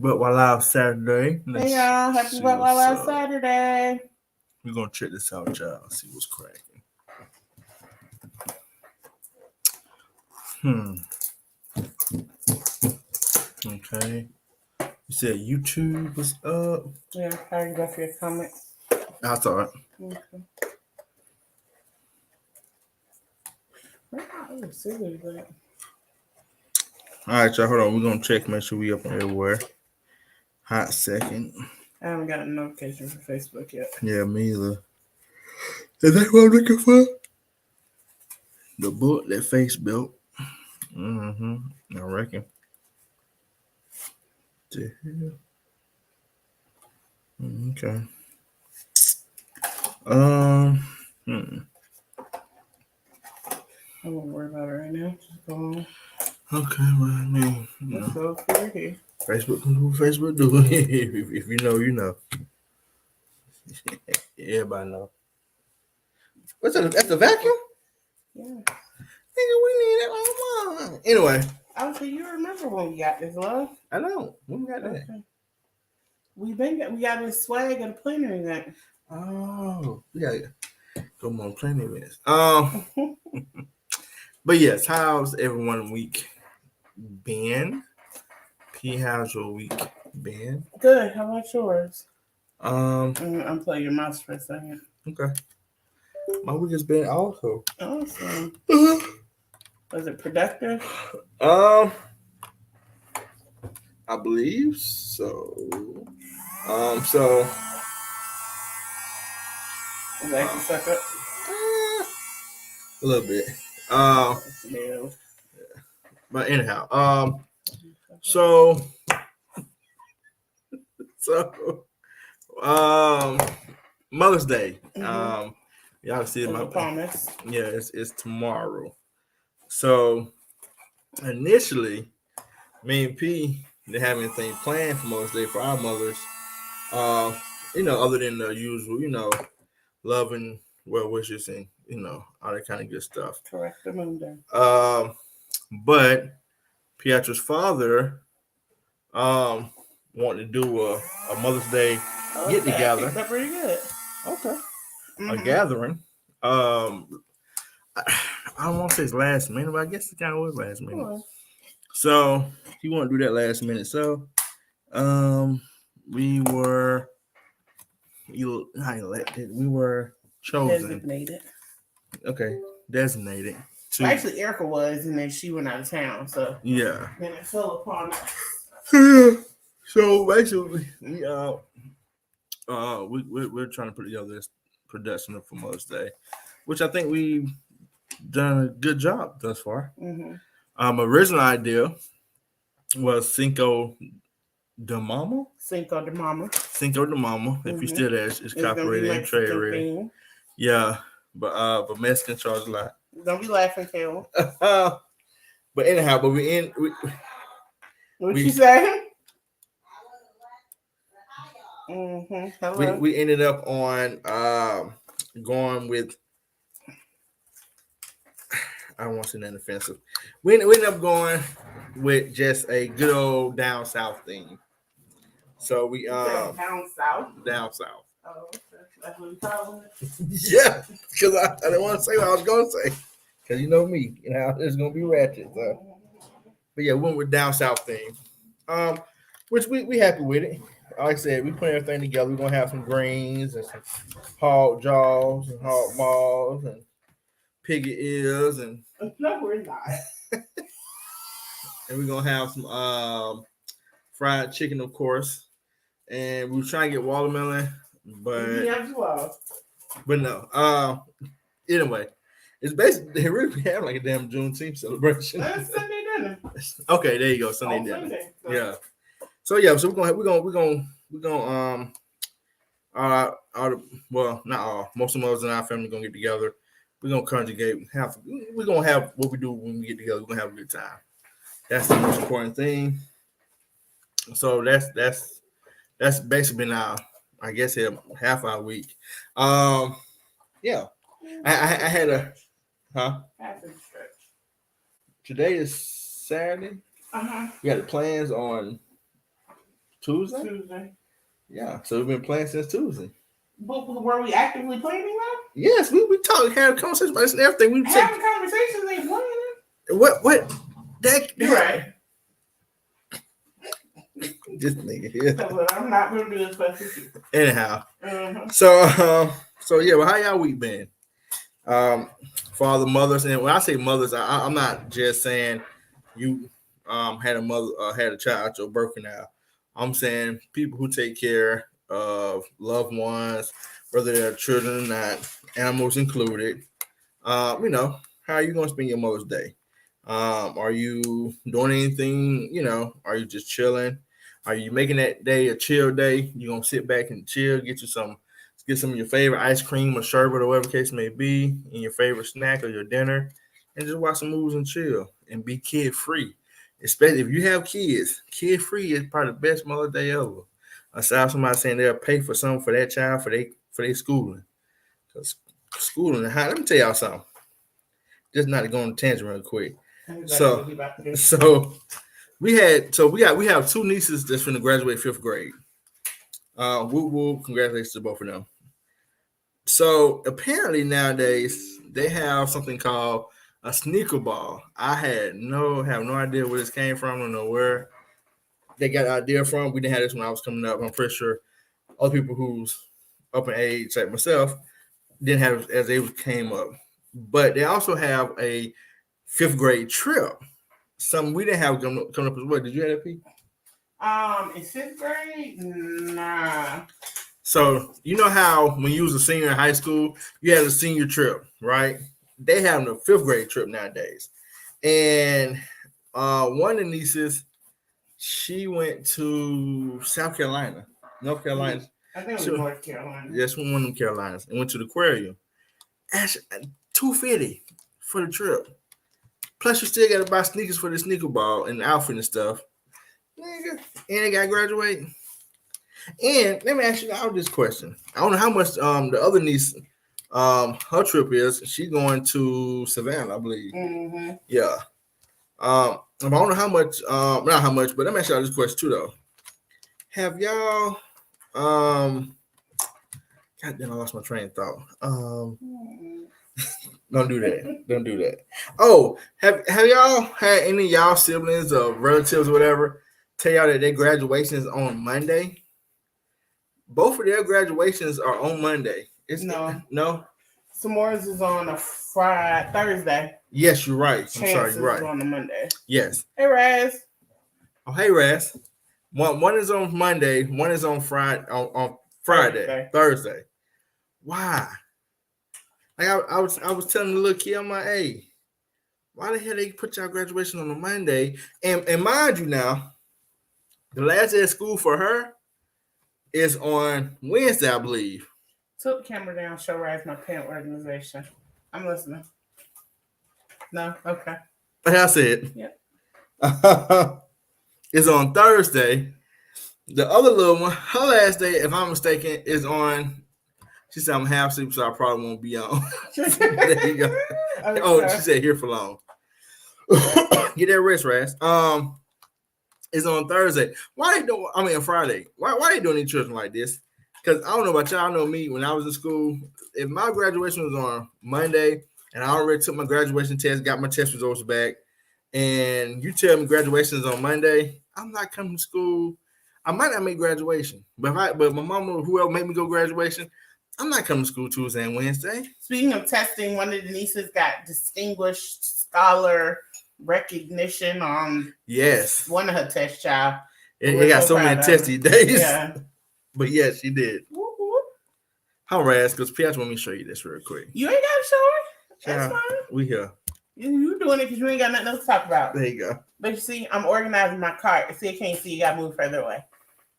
But while out Saturday, Hey y'all, happy But While Out Saturday. We're gonna check this out, y'all. See what's cracking. Okay. You said YouTube was up. Yeah, how you got for your comments? I thought. Okay. Oh, seriously, but... All right, y'all. Hold on. We're gonna check. Make sure we up everywhere. Hot second. I haven't gotten a notification from Facebook yet. Yeah, me either. Is that what I'm looking for? The book that face built. I reckon. The hell? Okay. I won't worry about it right now. Just go on. Okay, well, I mean, let's go over here. Facebook can do what Facebook do. If you know, you know. Everybody know. What's that? That's the vacuum? Yeah. Nigga, we need that all the time. Anyway. Obviously, you remember when we got this, love? I know. When we got that? Okay. We got this swag at a planner event. Oh, we got go on planning events. But yes, how's everyone week been? P, how's your week been? Good. How about yours? Unplug your mouse for a second. Okay. My week has been also awesome. Was it productive? I believe so. So. Like you suck up? A little bit. But anyhow, so Mother's Day. Y'all see my promise. Yeah, it's tomorrow. So initially, me and P didn't have anything planned for Mother's Day for our mothers. Other than the usual, love and well wishes and all that kind of good stuff. Correct the moon day. But Pietro's father wanted to do a Mother's Day get together. That's pretty good. Okay. A gathering. I don't want to say it's last minute, but I guess it kind of was last minute. So he wanted to do that last minute. So we were elected. We were chosen. Designated. Okay. Designated. Actually, Erica was, and then she went out of town. So yeah. Then it fell upon us. So basically, we're trying to put together this production for Mother's Day, which I think we've done a good job thus far. Original idea was Cinco de Mama. Cinco de Mama. Cinco de Mama. If you still there, it's copyrighted and trade ready. Yeah, but Mexican charge a lot. Don't be laughing, Kale. But anyhow, what you say? We ended up on going with. I don't want to say nothing offensive. We ended up going with just a good old down south theme. So we down south. Down south. Oh, that's what we call it. Yeah, because I didn't want to say what I was going to say. Because you know me, it's going to be ratchet. So. But yeah, we went with down south theme. Which we happy with it. Like I said, we put everything together. We're going to have some greens and some hog jaws and hog maws and piggy ears and no, we're not. And we're gonna have some fried chicken, of course. And we were trying to get watermelon, but no. Anyway, it's basically they really have like a damn Juneteenth celebration. That's Sunday dinner. Okay, there you go, Sunday dinner. Sunday, so. Yeah. So we're gonna well, not all. Most of us in our family gonna get together. We're gonna conjugate. We're gonna have what we do when we get together. We're gonna have a good time. That's the most important thing. So that's basically been our, I guess, half our week. Yeah. I had a Today is Saturday. We had the plans on Tuesday. Tuesday. Yeah, so we've been playing since Tuesday. But were we actively planning though? Yes, we talked, had a conversation about this and everything. We Having conversations ain't playing. what that You're right. This nigga here. I'm not gonna do this question. Anyhow, Mm-hmm. yeah. Well, how y'all week been? For all the mothers, and when I say mothers, I'm not just saying you had a mother had a child at your birth canal. I'm saying people who take care of loved ones, whether they're children or not, animals included. You know, how are you gonna spend your Mother's Day? Are you doing anything? You know, are you just chilling? Are you making that day a chill day? You gonna sit back and chill, get some of your favorite ice cream or sherbet or whatever the case may be, and your favorite snack or your dinner, and just watch some movies and chill and be kid free. Especially if you have kids, kid free is probably the best Mother's Day ever. Aside from somebody saying they'll pay for something for that child for their schooling. Because schooling, let me tell y'all something. Just not to go on a tangent real quick. So we have two nieces that's going to graduate 5th grade. Congratulations to both of them. So apparently nowadays they have something called a sneaker ball. I have no idea where this came from. I don't know where they got the idea from. We didn't have this when I was coming up. I'm pretty sure other people who's up in age like myself didn't have it as they came up. But they also have a 5th grade trip. Something we didn't have coming up as well. Did you have that, Pete? In 5th grade? Nah. So you know how when you was a senior in high school, you had a senior trip, right? They have a 5th grade trip nowadays. And one of the nieces, she went to South Carolina, North Carolina. I think it was North Carolina. Yes, one of them Carolinas, and went to the aquarium. $250 for the trip. Plus, you still got to buy sneakers for the sneaker ball and the outfit and stuff. Nigga, and they got to graduate. And let me ask you this question. I don't know how much the other niece, her trip is. She's going to Savannah, I believe. Mm-hmm. Yeah. I don't know how much, not how much, but let me ask y'all this question too, though. Have y'all, God damn, I lost my train of thought. Don't do that. Don't do that. Oh, have y'all had any of y'all siblings or relatives or whatever tell y'all that their graduation is on Monday? Both of their graduations are on Monday. No. S'mores is on a Thursday. Yes, you're right. Chances I'm sorry, you're right. On a Monday. Yes. Hey, Raz. Oh, hey, Raz. One is on Monday. One is on Friday. On Friday. Thursday. Why? Like I was telling the little kid, I'm like, hey, why the hell they put y'all graduation on a Monday? And mind you now, the last day of school for her is on Wednesday, I believe. Took the camera down, show Raz my pen organization. I'm listening. No? Okay. Like I said. Yep. It's on Thursday. The other little one, her last day, if I'm mistaken, is on. She said I'm half asleep, so I probably won't be on. There you go. Okay. Oh, she said here for long. Get that rest, Raz. It's on Thursday. Why they doing? I mean, on Friday. Why they doing these children like this? Because I don't know about y'all. I know me when I was in school. If my graduation was on Monday and I already took my graduation test, got my test results back, and you tell me graduation is on Monday, I'm not coming to school. I might not make graduation, but my mama or whoever made me go graduation, I'm not coming to school Tuesday and Wednesday. Speaking of testing, one of the nieces got distinguished scholar recognition on one of her test child. It got so many testy days. Yeah. But yes, she did. Woo-hoo. How Raz, because Piatch want me to show you this real quick. You ain't got to show it. That's fine. We here. You doing it because you ain't got nothing else to talk about. There you go. But you see, I'm organizing my cart. See, I can't see. You got to move further away.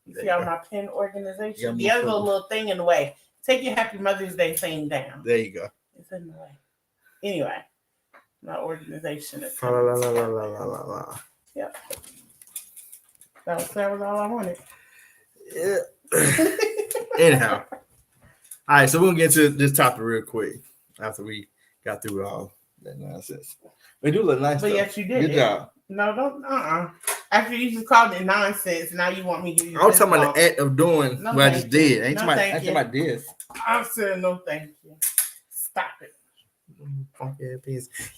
You see all my pen organization? The other little thing in the way. Take your Happy Mother's Day thing down. There you go. It's in the way. Anyway, my organization is. La. Yep. That was all I wanted. Yeah. Anyhow. All right, so we're going to get to this topic real quick after we got through all that nonsense. We do look nice. But yes, you did. Good job. No, don't. After you just called it nonsense, now you want me to give you. I was talking about the act of doing what I just did. Ain't talking about this. I'm saying no, thank you. Stop it.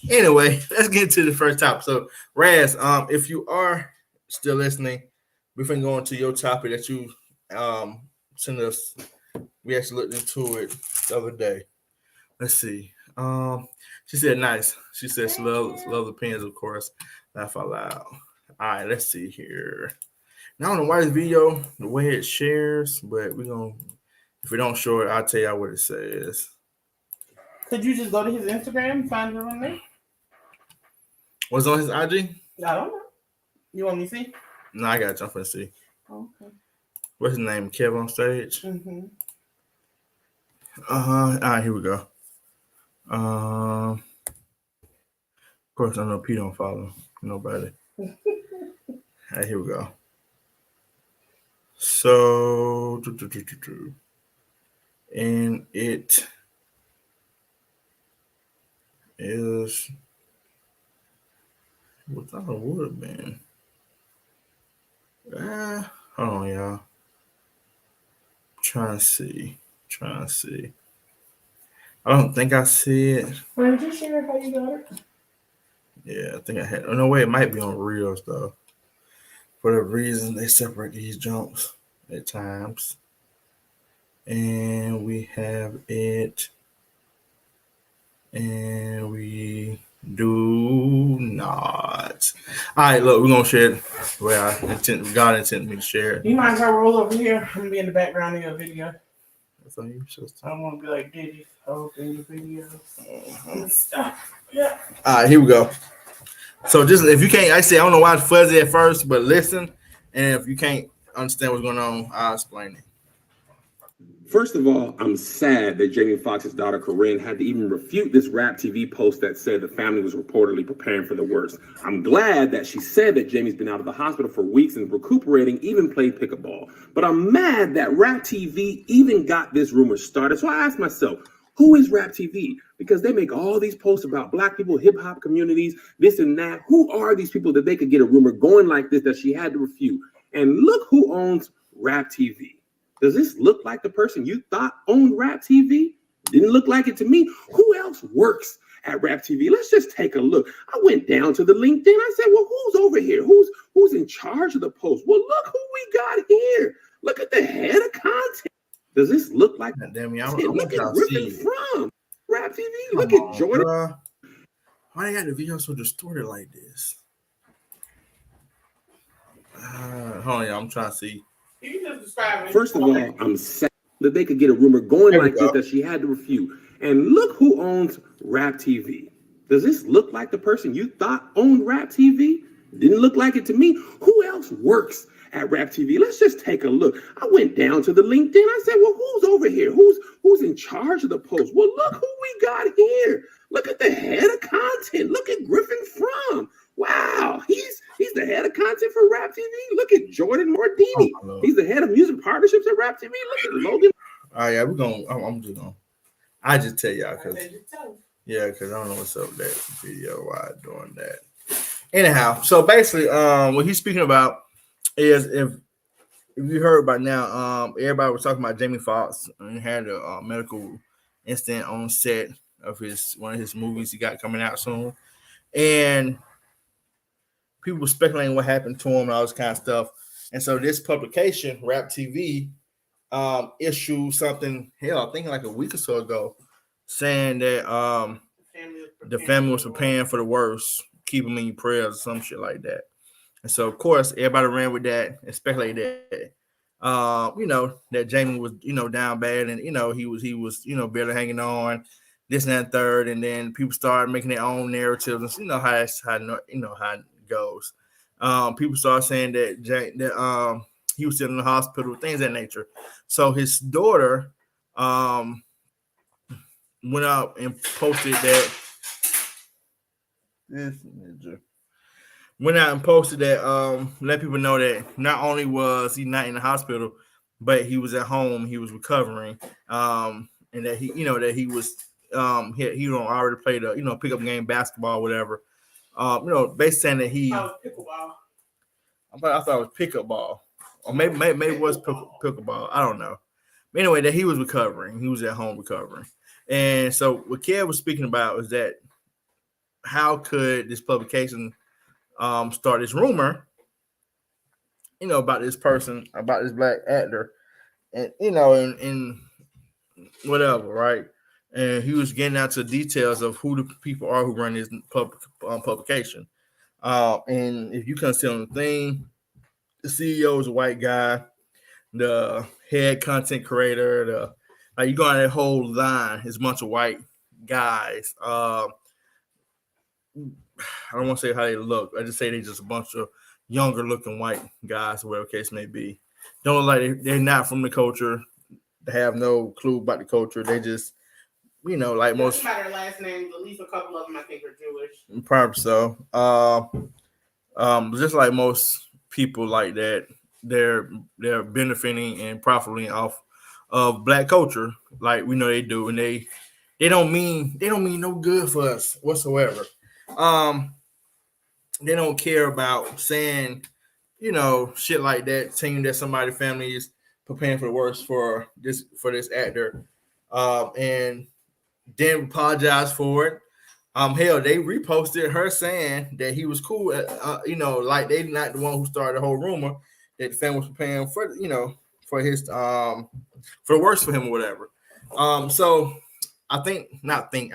Anyway, let's get to the first topic. So, Raz, if you are still listening, we're finna go into your topic that you sent us. We actually looked into it the other day. Let's see. She said nice. She said she loves the pens, of course. Laugh out loud. All right, let's see here. Now, I don't know why this video, the way it shares, but we're gonna, if we don't show it, I'll tell you what it says. Could you just go to his Instagram and find it on there? What's on his IG? I don't know. You want me to see? No, I gotta jump and see. Okay. What's his name? Kev on stage? Mm-hmm. All right, here we go. Of course, I know Pete don't follow nobody. All right, here we go. So, and it is, what thought it would have been. Hold on, y'all. Trying to see. I don't think I see it. Why did you share how you got it? Yeah, I think I had. Oh, no way, it might be on Reels though. For the reason they separate these jumps at times. And we have it. And we do not. All right, look, we're gonna share it. Well, God intended me to share it. You might as well roll over here. I'm gonna be in the background of your video. That's on you, sister. I don't want to be like Diddy. In the videos. Stuff. Yeah. All right, here we go. So just if you can't, I don't know why it's fuzzy at first, but listen, and if you can't understand what's going on, I'll explain it. First of all, I'm sad that Jamie Foxx's daughter Corinne had to even refute this Rap TV post that said the family was reportedly preparing for the worst. I'm glad that she said that Jamie's been out of the hospital for weeks and recuperating, even played pickleball. But I'm mad that Rap TV even got this rumor started. So I asked myself, who is Rap TV? Because they make all these posts about Black people, hip hop communities, this and that. Who are these people that they could get a rumor going like this that she had to refute? And look who owns Rap TV. Does this look like the person you thought owned Rap TV? Didn't look like it to me. Who else works at Rap TV? Let's just take a look. I went down to the LinkedIn. I said, well, who's over here? Who's in charge of the post? Well, look who we got here. Look at the head of content. Does this look like damn me? Look at Griffin from Rap TV. Look at Jordan. Why they got the video so distorted like this? Hold on, y'all. I'm trying to see. First of all, I'm sad that they could get a rumor going like this that she had to refute. And look who owns Rap TV. Does this look like the person you thought owned Rap TV? Didn't look like it to me. Who else works at Rap TV? Let's just take a look. I went down to the LinkedIn. I said, well, who's over here? Who's in charge of the post? Well, look who we got here. Look at the head of content. Look at Griffin from. Wow, he's the head of content for Rap TV. Look at Jordan Mordini. He's the head of music partnerships at Rap TV. Look at Logan. All right, yeah, we're going. I'm just going. I just tell y'all because because I don't know what's up with that video. Why doing that? Anyhow, so basically, what he's speaking about is if you heard by now, everybody was talking about Jamie Foxx and had a medical incident on set of one of his movies he got coming out soon, and people were speculating what happened to him and all this kind of stuff. And so this publication, Rap TV, issued something, I think like a week or so ago, saying that the family was preparing for the worst, keep them in your prayers or some shit like that. And so, of course, everybody ran with that and speculated that, that Jamie was, down bad and, he was, barely hanging on, this and that third. And then people started making their own narratives. And how it goes. People started saying that he was still in the hospital, things of that nature. So his daughter went out and posted that let people know that not only was he not in the hospital, but he was at home, he was recovering, and that he was he already played a pickup game basketball, whatever. based saying that he. Oh, pickleball. I thought it was pickup ball, or maybe it was pickleball. I don't know. But anyway, that he was recovering. He was at home recovering, and so what Kev was speaking about was that how could this publication start this rumor, about this person, about this black actor, and and whatever, right? And he was getting out to the details of who the people are who run this publication. And if you can see on the thing, the CEO is a white guy, the head content creator, you go on that whole line, it's a bunch of white guys. I don't want to say how they look. I just say they're just a bunch of younger looking white guys, or whatever case may be. Don't look like they're not from the culture. They have no clue about the culture. They just, like most. By their last names, at least a couple of them I think are Jewish. Probably so. Just like most people like that, they're benefiting and profiting off of black culture, like we know they do, and they don't mean no good for us whatsoever. They don't care about saying, shit like that, saying that somebody's family is preparing for the worst for this actor, and then apologize for it. Hell, they reposted her saying that he was cool. Like they not the one who started the whole rumor that the family was preparing for, for his for the worst for him or whatever. So I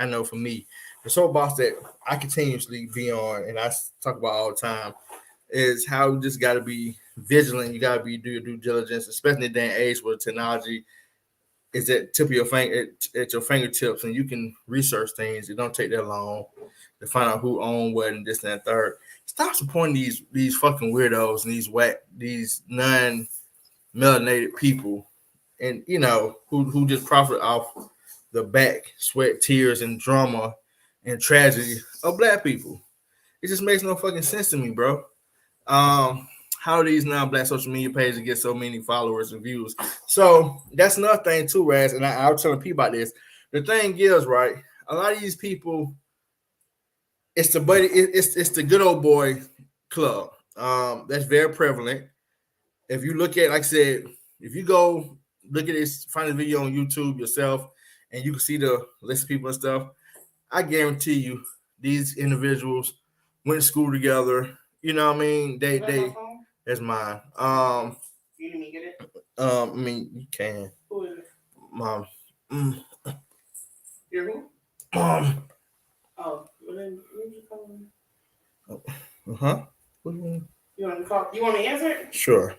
know for me, the soapbox that I continuously be on and I talk about all the time is how you just got to be vigilant. You got to do your due diligence, especially in the day and age where technology is at tip of your finger at your fingertips, and you can research things. It don't take that long to find out who owned what and this and that third. Stop supporting these fucking weirdos and these non-melanated people, and who just profit off the back, sweat, tears, and drama and tragedy of black people. It just makes no fucking sense to me, bro. How these non-black social media pages get so many followers and views. So that's another thing too, Raz. And I was telling people about this. The thing is, right, a lot of these people, it's the good old boy club. That's very prevalent. If you look at, like I said, if you go look at this, find a video on YouTube yourself, and you can see the list of people and stuff, I guarantee you these individuals went to school together. You know what I mean? They that's mine. You need me to get it? I mean, you can. Who is it? Mom. You're who? Mom. Oh, well then you just call me. Uh-huh. What do you mean? You want to call? You want to answer it? Sure.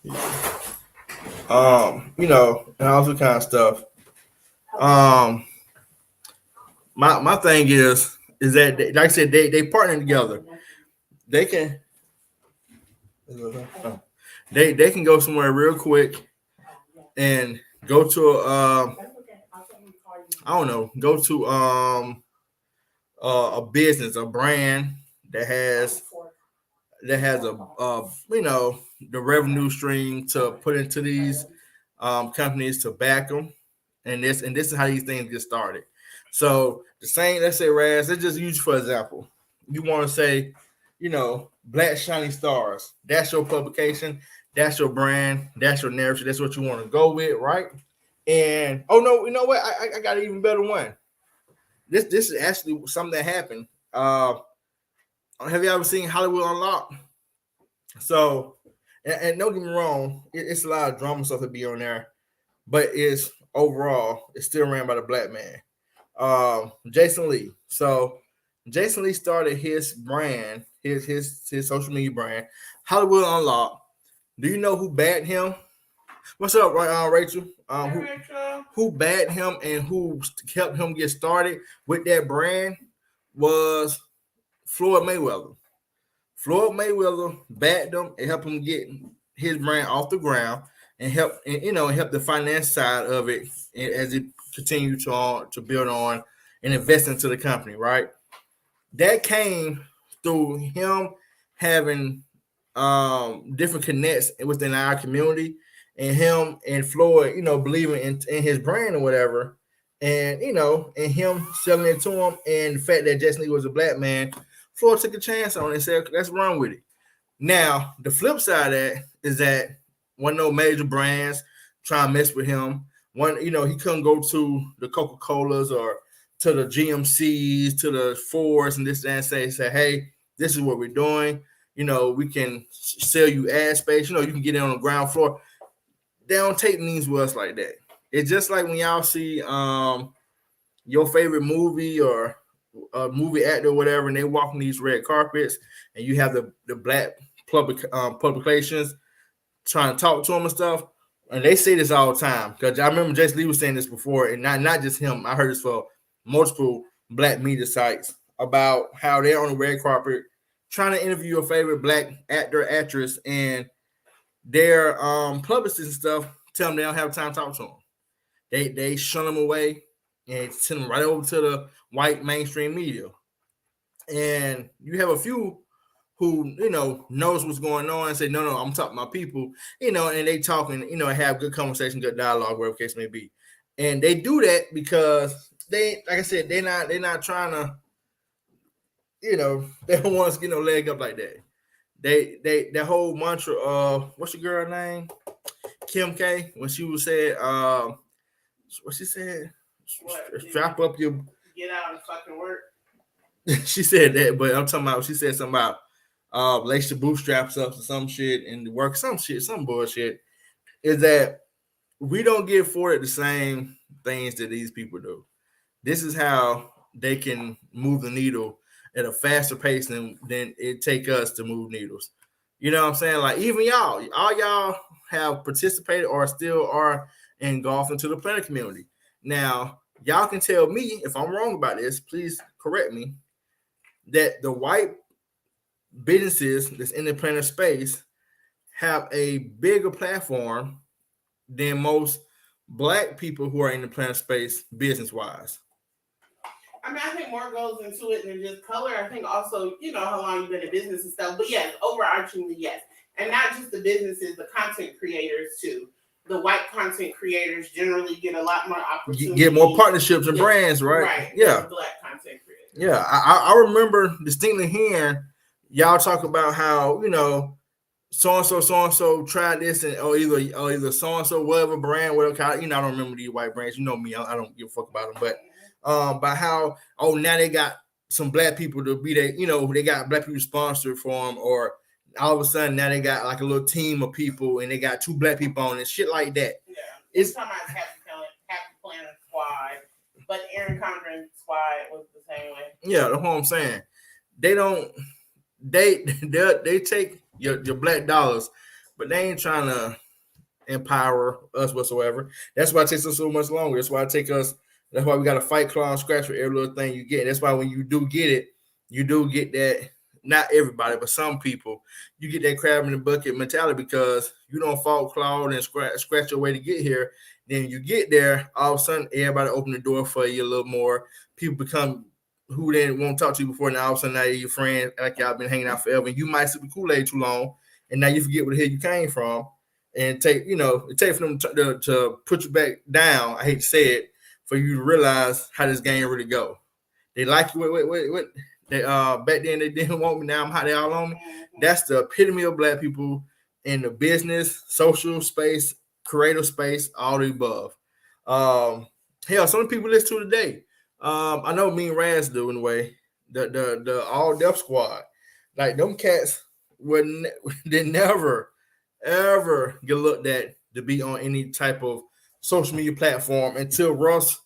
And all that kind of stuff. My thing is that like I said, they partner together. They can they can go somewhere real quick and go to go to a business, a brand that has a the revenue stream to put into these companies to back them, and this is how these things get started. So the same, let's say, Raz, let's just use for example. You want to say, Black Shiny Stars. That's your publication. That's your brand. That's your narrative. That's what you want to go with, right? And oh no, you know what? I got an even better one. This is actually something that happened. Have you ever seen Hollywood Unlocked? So, and don't get me wrong, it's a lot of drama stuff to be on there, but it's still ran by the black man, Jason Lee. So Jason Lee started his brand, his social media brand, Hollywood Unlocked. Do you know who backed him? What's up, Rachel? Who backed him and who helped him get started with that brand was Floyd Mayweather. Floyd Mayweather backed him and helped him get his brand off the ground and help the finance side of it as it continued to build on and invest into the company, right? That came through him having different connects within our community, and him and Floyd, believing in his brand or whatever, and and him selling it to him, and the fact that Jason Lee was a black man, Floyd took a chance on it and said, "Let's run with it." Now, the flip side of that is that one of those major brands trying to mess with him. One, he couldn't go to the Coca-Colas or to the GMCs, to the Fords and this and say, hey, this is what we're doing. We can sell you ad space. You can get in on the ground floor. They don't take means with us like that. It's just like when y'all see your favorite movie or a movie actor or whatever, and they walk on these red carpets, and you have the black publications trying to talk to them and stuff. And they say this all the time, because I remember Jason Lee was saying this before, and not just him. I heard this for multiple black media sites about how they're on the red carpet trying to interview your favorite black actor, actress, and their publicists and stuff tell them they don't have time to talk to them. They shun them away and send them right over to the white mainstream media. And you have a few who knows what's going on and say, no, I'm talking to my people, and they talk and have good conversation, good dialogue, whatever case may be. And they do that because they, like I said, they're not trying to, they don't want us to get no leg up like that. That whole mantra of what's your girl name? Kim K, when she was said, what she said? Strap up your, get out and fucking work. She said that, but I'm talking about, she said something about lace your bootstraps up or some shit and work some bullshit. Is that we don't get afforded the same things that these people do. This is how they can move the needle at a faster pace than it take us to move needles. You know what I'm saying? Like, even y'all, all y'all have participated or still are engulfed into the planner community. Now, y'all can tell me if I'm wrong about this, please correct me, that the white businesses that's in the planner space have a bigger platform than most black people who are in the planner space business-wise. I mean, I think more goes into it than just color. I think also, how long you've been in business and stuff. But yes, overarchingly, yes. And not just the businesses, the content creators too. The white content creators generally get a lot more opportunities. Get more partnerships and brands, right? Right. Yeah. Black content creators. Yeah. I remember distinctly hearing y'all talk about how, so-and-so tried this, and either so-and-so, whatever brand, whatever, I don't remember these white brands. You know me, I don't give a fuck about them. But by how, now they got some black people to be there, they got black people sponsored for them, or all of a sudden now they got like a little team of people and they got 2 black people on it, shit like that. Yeah. It's talking about Happy Planner Squad, but Aaron Condren's squad was the same way. Yeah, that's what I'm saying. They don't, they take your black dollars, but they ain't trying to empower us whatsoever. That's why it takes us so much longer. That's why we got to fight, claw, and scratch for every little thing you get. That's why when you do get it, you do get that, not everybody, but some people, you get that crab in the bucket mentality, because you don't fall, claw, and scratch your way to get here. Then you get there, all of a sudden, everybody open the door for you a little more. People become who they won't talk to you before, now all of a sudden now you're your friend, like y'all been hanging out forever, and you might sip the Kool-Aid too long, and now you forget where the hell you came from, and it takes for them to put you back down, I hate to say it, for you to realize how this game really go. They like you, what they back then they didn't want me, now I'm how they all on me. That's the epitome of black people in the business, social space, creative space, all the above. Hell, some people listen to today. I know me and Raz do in a way. The All Deaf Squad, like them cats they never ever get looked at to be on any type of social media platform until Russ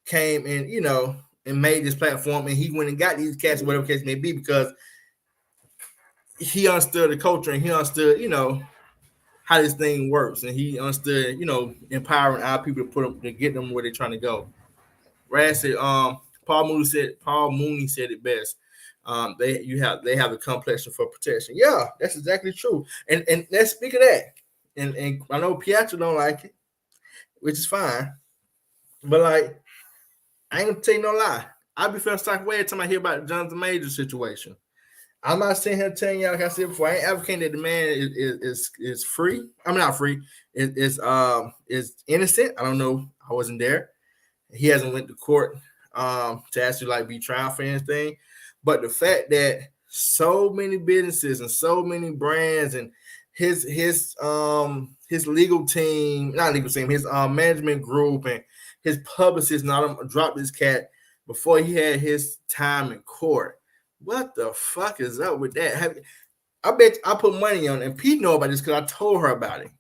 came and and made this platform, and he went and got these cats, whatever case may be, because he understood the culture and he understood how this thing works, and he understood empowering our people to get them where they're trying to go. Raz said, Paul Mooney said it best. They have the complexion for protection. Yeah, that's exactly true. And let's speak of that. And I know Pietro don't like it, which is fine. But like, I ain't gonna tell you no lie. I be feeling stuck way every time I hear about Jonathan Major's situation. I'm not sitting here telling y'all, like I said before, I ain't advocating that the man is free. I'm not free. Is innocent. I don't know. I wasn't there. He hasn't went to court to actually like be tried for anything. But the fact that so many businesses and so many brands and his legal team, not legal team, his management group and his publicist not dropped this cat before he had his time in court. What the fuck is up with that? I bet I put money on it, and Pete know about this because I told her about it.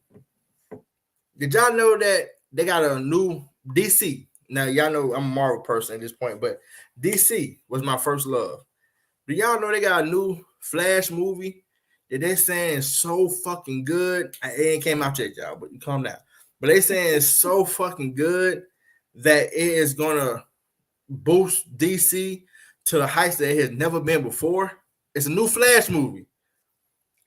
Did y'all know that they got a new DC? Now y'all know I'm a Marvel person at this point, but DC was my first love. Do y'all know they got a new Flash movie that they're saying is so fucking good? It ain't came out yet, y'all, but you calm down. But they saying it's so fucking good that it is gonna boost DC to the heights that it has never been before. It's a new Flash movie.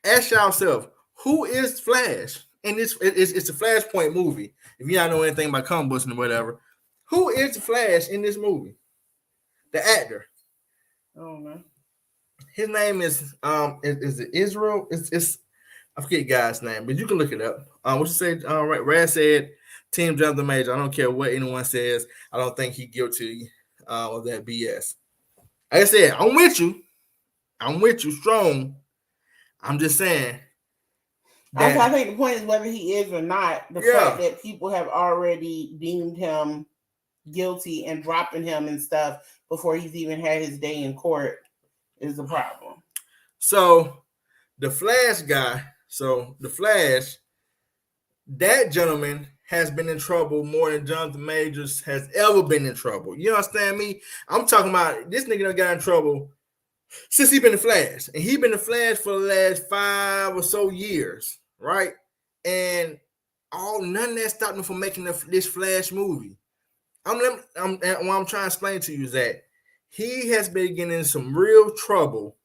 Ask yourself, who is Flash? And it's a Flashpoint movie. If you don't know anything about comic books and whatever, who is the Flash in this movie? The actor. Oh man. His name is it Israel? It's I forget the guy's name, but you can look it up. What you say? Right, Rad said Team Jonathan Major. I don't care what anyone says. I don't think he's guilty of that BS. Like I said, I'm with you. I'm with you strong. I'm just saying. I think the point is whether he is or not. The fact that people have already deemed him guilty and dropping him and stuff before he's even had his day in court is the problem. So the Flash guy, that gentleman has been in trouble more than Jonathan Majors has ever been in trouble. You understand me? I'm talking about this nigga done got in trouble since he been the Flash. And he been the Flash for the last 5 or so years, right? And none of that stopped him from making this Flash movie. What I'm trying to explain to you is that he has been getting in some real trouble,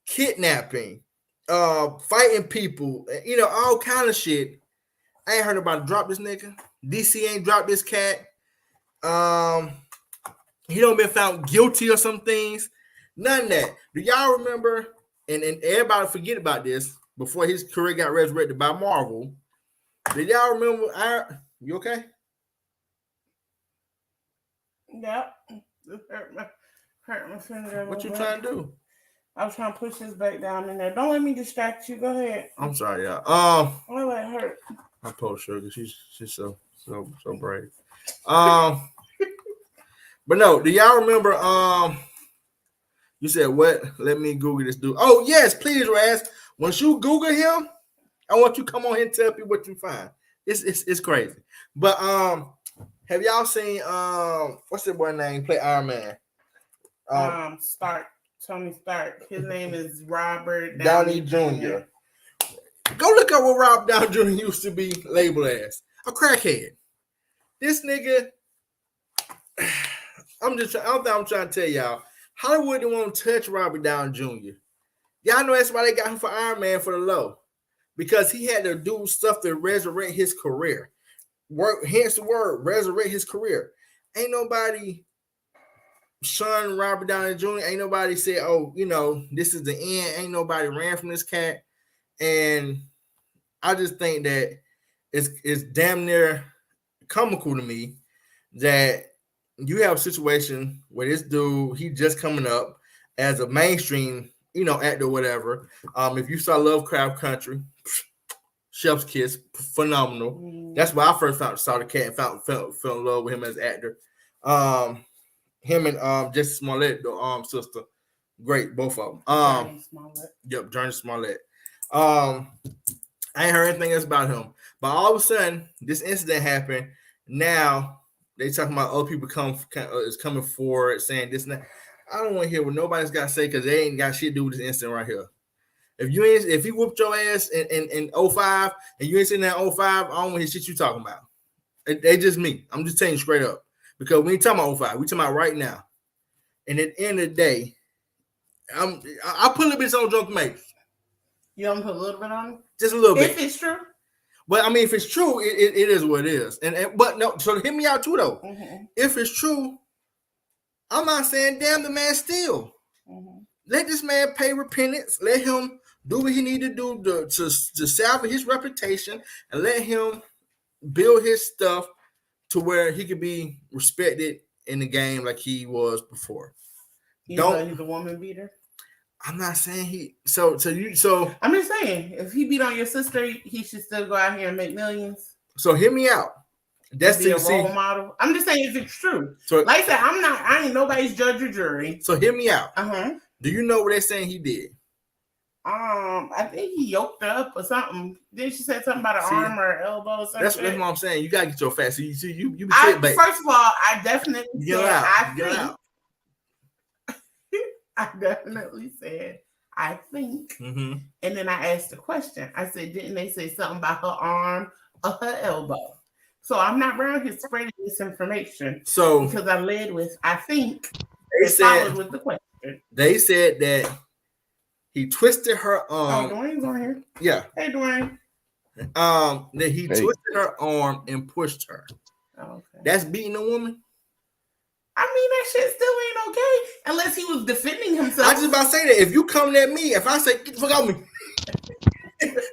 kidnapping, fighting people, all kind of shit. I ain't heard about drop this nigga. DC ain't dropped this cat. He don't been found guilty of some things. None of that. Do y'all remember? And everybody forget about this before his career got resurrected by Marvel. Did y'all remember? You okay? Yep. Hurt my finger. What you trying to do? I was trying to push this back down in there. Don't let me distract you. Go ahead. I'm sorry, y'all. Why let it hurt? I post sugar. She's so brave. But no, do y'all remember? You said what? Let me Google this dude. Oh yes, please, Raz. Once you Google him, I want you to come on here and tell me what you find. It's crazy. But have y'all seen what's the boy name? Play Iron Man. Tony Stark. His name is Robert Downey Jr. Go look up what Rob Downey Jr. used to be labeled as a crackhead. This nigga, I'm trying to tell y'all, Hollywood didn't want to touch Robert Downey Jr. Y'all know that's why they got him for Iron Man for the low, because he had to do stuff to resurrect his career. Hence the word, resurrect his career. Ain't nobody shunned Robert Downey Jr. Ain't nobody said, oh, this is the end. Ain't nobody ran from this cat. And I just think that it's damn near comical to me that you have a situation where this dude, he just coming up as a mainstream, actor or whatever. If you saw Lovecraft Country, Chef's Kiss, phenomenal. That's why I first saw the cat and fell in love with him as an actor. Him and Jesse Smollett, the sister, great, both of them. Journey Smollett. Yep, Journey Smollett. I ain't heard anything else about him, but all of a sudden this incident happened. Now they talking about other people is coming forward saying this and that. I don't want to hear what nobody's got to say because they ain't got shit to do with this incident right here. If he whooped your ass in 05 and you ain't sitting there in 05, I don't want to hear shit you talking about. They just me. I'm just telling you straight up, because we ain't talking about 05. We talking about right now. And at the end of the day, I put a little bit on Drunk Majors. You want to put a little bit on it? Just a little bit. If it's true. But I mean, if it's true, it is what it is. But no, so hear me out too though. Mm-hmm. If it's true, I'm not saying damn the man steal. Mm-hmm. Let this man pay repentance. Let him do what he need to do to salvage his reputation, and let him build his stuff to where he could be respected in the game like he was before. He's Don't. a woman beater. I'm not saying he. So I'm just saying, if he beat on your sister, he should still go out here and make millions. So hear me out. That's be a role model. I'm just saying if it's true. So, like I said, I ain't nobody's judge or jury. So hear me out. Uh-huh. Do you know what they're saying he did? I think he yoked her up or something. Then she said something about an arm or elbow or something. That's what I'm saying. You gotta get your facts. You be first of all, I definitely said I definitely said I think. Mm-hmm. And then I asked the question. I said, didn't they say something about her arm or her elbow? So I'm not around here spreading this information. So because I led with I think they said with the question. They said that he twisted her arm. Oh, Dwayne's on here. Yeah. Hey, Dwayne. That he twisted her arm and pushed her. Oh, okay. That's beating a woman. I mean, that shit still ain't okay unless he was defending himself. I just about to say that if you coming at me, if I say get the fuck out of me,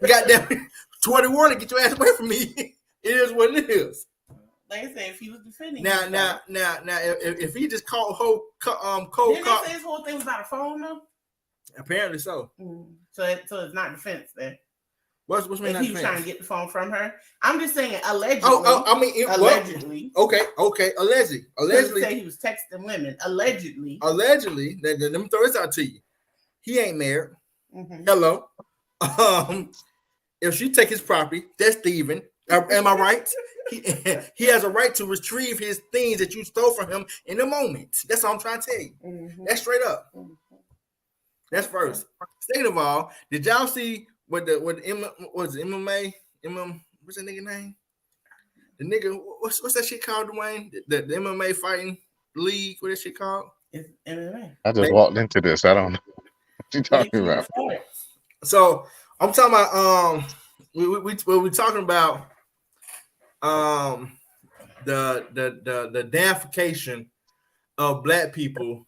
goddamn 21 get your ass away from me. It is what it is. Like I said, if he was defending himself. If he just called cold didn't they say his whole thing was about a phone though? Apparently so. So it's not defense then. What's mean? If he was trying to get the phone from her. I'm just saying allegedly. Allegedly. Okay. Allegedly. Say he was texting women. Allegedly. Let me throw this out to you. He ain't married. Mm-hmm. Hello. If she take his property, that's thieving. Am I right? He has a right to retrieve his things that you stole from him in a moment. That's all I'm trying to tell you. Mm-hmm. That's straight up. Mm-hmm. That's first. Second of all, did y'all see what MMA? What's that nigga name? The nigga, what's that shit called, Dwayne? The MMA fighting league. What that shit called? It's MMA. I just walked into this. I don't know what you talking about. So I'm talking about we're talking about the deification of black people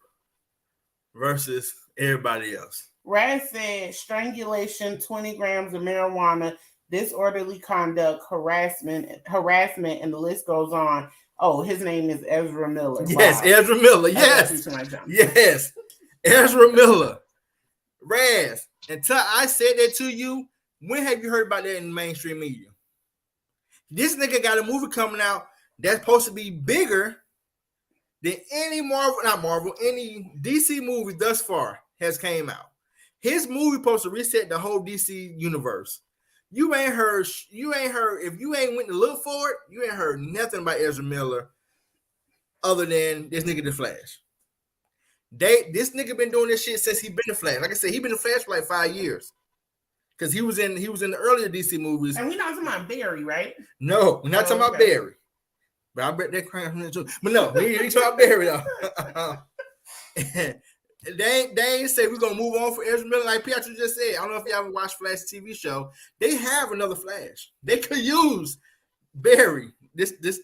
versus everybody else. Raz said strangulation, 20 grams of marijuana, disorderly conduct, harassment, and the list goes on. Oh, his name is Ezra Miller. Yes, wow. Ezra Miller. Yes. Yes. Ezra Miller. Raz, until I said that to you, when have you heard about that in the mainstream media? This nigga got a movie coming out that's supposed to be bigger than any any DC movie thus far has came out. His movie supposed to reset the whole DC universe. You ain't heard, if you ain't went to look for it, you ain't heard nothing about Ezra Miller other than this nigga The Flash. This nigga been doing this shit since he been the Flash. Like I said, he been the Flash for like 5 years. Because he was in the earlier DC movies. And we're not talking about Barry, right? No, we're not talking about Barry. But I bet that crying from the too. But no, we ain't talking about Barry though. They ain't say we're gonna move on for Ezra Miller. Like Pietro just said, I don't know if you ever watched Flash TV show. They have another Flash. They could use Barry. This his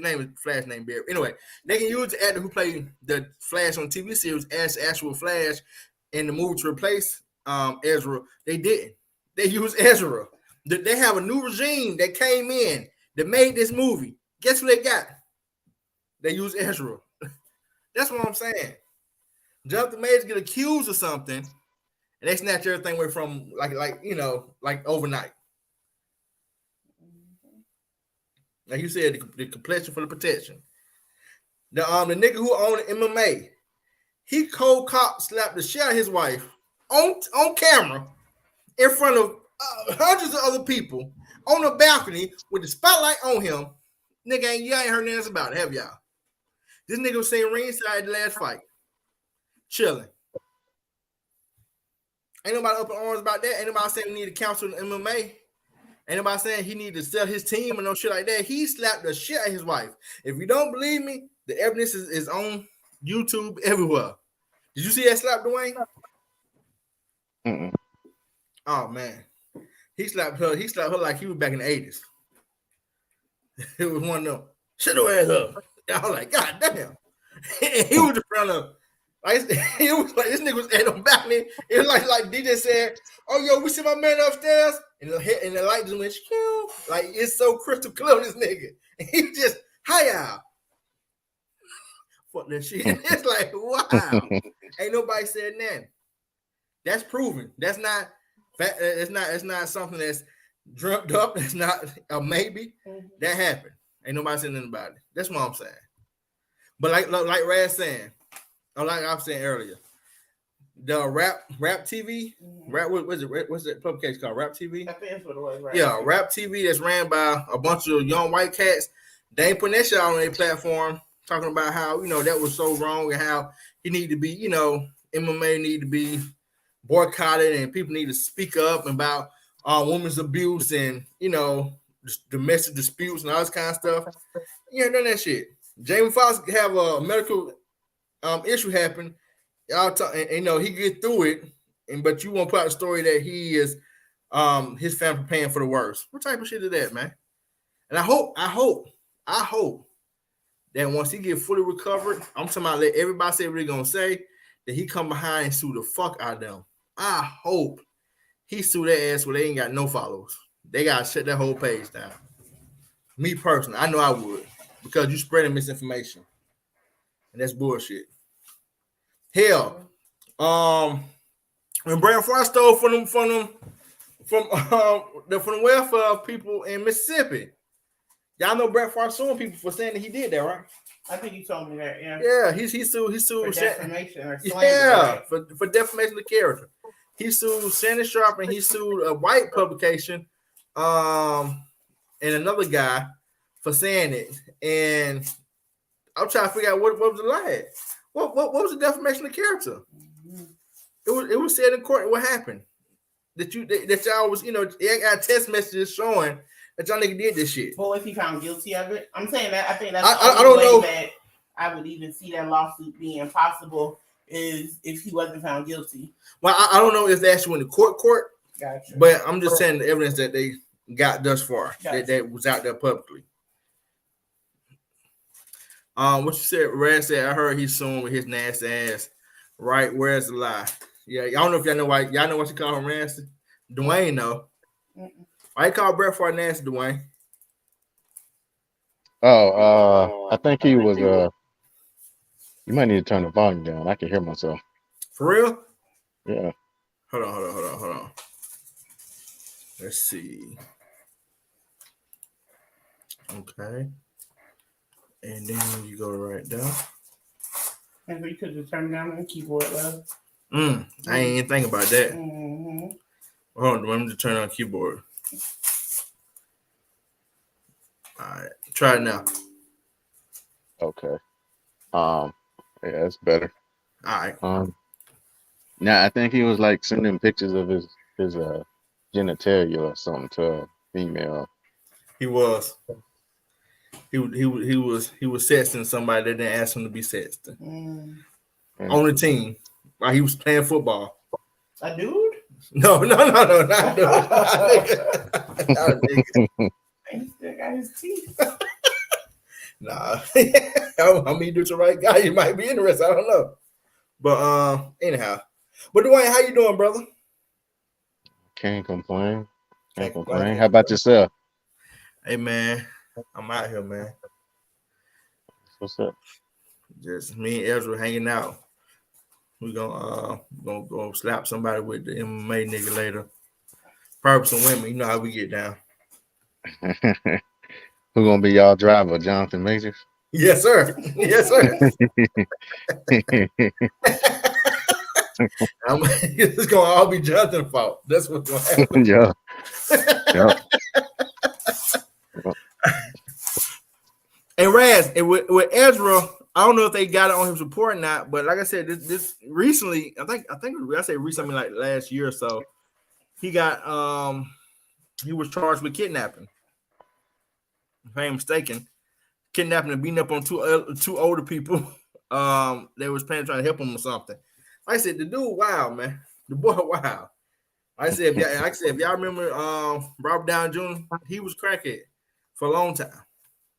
name is Flash named Barry. Anyway, they can use the actor who played the Flash on TV series as actual Flash in the movie to replace Ezra. They didn't. They used Ezra. They have a new regime that came in that made this movie. Guess what they got? They used Ezra. That's what I'm saying. Jonathan Majors get accused of something, and they snatch everything away from like overnight. Like you said, the complexion for the protection. The nigga who owned MMA, he cold cop slapped the shit out of his wife on camera in front of hundreds of other people on the balcony with the spotlight on him. Nigga, you ain't heard nothing about it, have y'all? This nigga was saying ringside the last fight. Chilling. Ain't nobody up in arms about that. Ain't nobody saying he need to counsel in MMA. Ain't nobody saying he need to sell his team or no shit like that. He slapped the shit out of his wife. If you don't believe me, the evidence is on YouTube everywhere. Did you see that slap, Dwayne? Mm-mm. Oh man. He slapped her like he was back in the 80s. It was one of them. Shut your ass up. I was like, God damn. He was in front of it was like this nigga was at the balcony. It was like DJ said, "Oh yo, we see my man upstairs," and the light just went like it's so crystal clear. This nigga, and he just Hiya. Fuck that shit. It's like, wow. Ain't nobody said nothing. That's proven. That's not. It's not something that's dreamt up. It's not a maybe. That happened. Ain't nobody saying nothing about it. That's what I'm saying. But like Raz saying, or like I was saying earlier, the rap TV, rap what's that publication called? Rap TV? I think that's what it was, right? Yeah, rap TV that's ran by a bunch of young white cats. They ain't putting that shit on their platform, talking about how, that was so wrong and how he need to be, MMA need to be boycotted and people need to speak up about women's abuse and, domestic disputes and all this kind of stuff. You ain't done that shit. Jamie Foxx have a medical issue happen. Y'all he get through it, but you won't put out a story that he is his family preparing for the worst. What type of shit is that, man? And I hope that once he get fully recovered, I'm talking about let everybody say what they're gonna say, that he come behind and sue the fuck out of them. I hope he sue their ass where they ain't got no followers. They gotta shut that whole page down. Me personally, I know I would, because you spreading misinformation, and that's bullshit. Hell, when Brandon Frost stole from the welfare of people in Mississippi, y'all know Brett Favre suing people for saying that he did that, right? I think you told me that. Yeah. Yeah, he sued For defamation or slander. Yeah, for defamation of character. He sued Shannon Sharp and he sued a white publication, and another guy for saying it. And I'm trying to figure out what was the lie. What was the defamation of character? It was said in court what happened. That y'all was, you got text messages showing that y'all nigga did this shit. Well, if he found guilty of it, I'm saying that I think that's I don't know that I would even see that lawsuit being possible is if he wasn't found guilty. Well, I don't know if they actually went to court. Gotcha. But I'm just saying the evidence that they got thus far, that was out there publicly. What you said, Red said, I heard he's suing with his nasty ass. Right? Where's the lie? Yeah, I don't know if y'all know why. Y'all know what you call him nasty? Dwayne, though. Why you call Brett Favre nasty, Dwayne? I think he was. You might need to turn the volume down. I can hear myself. For real? Yeah. Hold on. Let's see. Okay. And then you go right down. And we could just turn down the keyboard, love. I ain't even thinking about that. Hold on, let me just turn on keyboard. All right, try it now. Okay. Yeah, that's better. All right. Now I think he was like sending pictures of his genitalia or something to a female. He was. He was sexting somebody that didn't ask him to be sexting on the team while he was playing football. A dude? No, not a dude. Not a nigga. He still got his teeth. Nah, I mean, do it the right guy. You might be interested. I don't know, but anyhow. But Dwayne, how you doing, brother? Can't complain. How about yourself? Hey man, I'm out here, man. What's up? Just me and Ezra hanging out. We gonna go slap somebody with the MMA nigga later. Probably some women. You know how we get down. Who gonna be y'all driver, Jonathan Majors? Yes, sir. Yes, sir. It's gonna all be Jonathan's fault. That's what's gonna happen. Yeah. And Raz, with Ezra, I don't know if they got it on his report or not, but like I said, this recently, I think I say recently, like last year or so, he got he was charged with kidnapping. If I ain't mistaken, kidnapping and beating up on two older people. They was trying to help him or something. Like I said, the dude, wow, man, the boy, wow. Like I said, if y'all remember Robert Downey Jr., he was crackhead for a long time.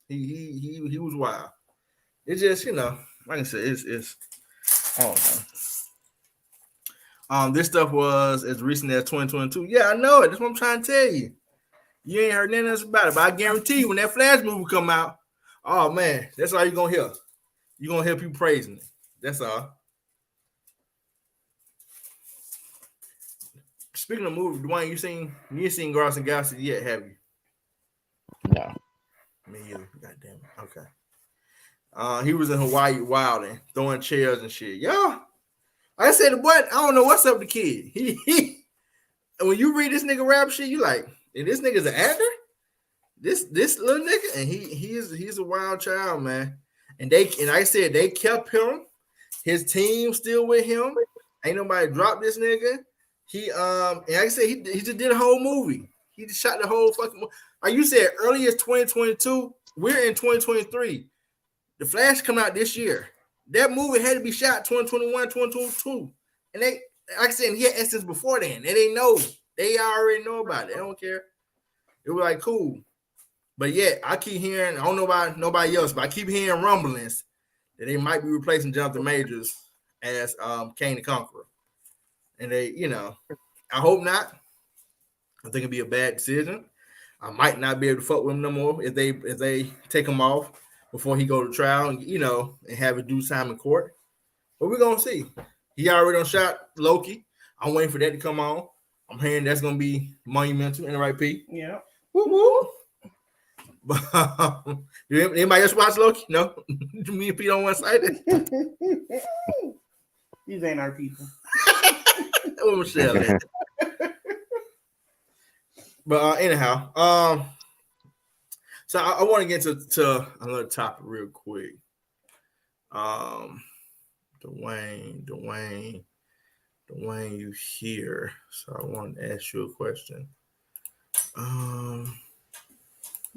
He was wild. It's just, like I said, it's I don't know. This stuff was as recent as 2022. Yeah, I know it. That's what I'm trying to tell you. You ain't heard nothing else about it, but I guarantee you, when that Flash movie come out, Oh man, that's all you're gonna hear. You're gonna hear people praising it. That's all. Speaking of movies, Dwayne, you ain't seen Guardians and Galaxy yet, have you? No. Me either. God damn it. Okay. He was in Hawaii wilding, throwing chairs and shit. Yeah. Like I said, what? I don't know what's up with the kid. He when you read this nigga rap shit, you like, and this nigga's an actor? This little nigga, and he's a wild child, man. And like I said, they kept him. His team still with him. Ain't nobody dropped this nigga. He and like I said, he just did a whole movie. He just shot the whole fucking movie. Like you said, early as 2022, we're in 2023. The Flash come out this year. That movie had to be shot 2021, 2022. And they, like I said, he had essence before then. They didn't know. They already know about it. They don't care. It was like cool. But yet, I keep hearing, I don't know about nobody else, but I keep hearing rumblings that they might be replacing Jonathan Majors as Kane the Conqueror. And they, I hope not. I think it'd be a bad decision. I might not be able to fuck with him no more if they take him off before he go to trial and and have it do time in court. But we're gonna see. He already done shot Loki. I'm waiting for that to come on. I'm hearing that's gonna be monumental in the right P. Yeah. Woo woo. Anybody else watch Loki? No. Me and Pete on one side. These ain't our people. What Michelle at? But anyhow, so I want to get to another topic real quick. Dwayne, you here? So I wanted to ask you a question.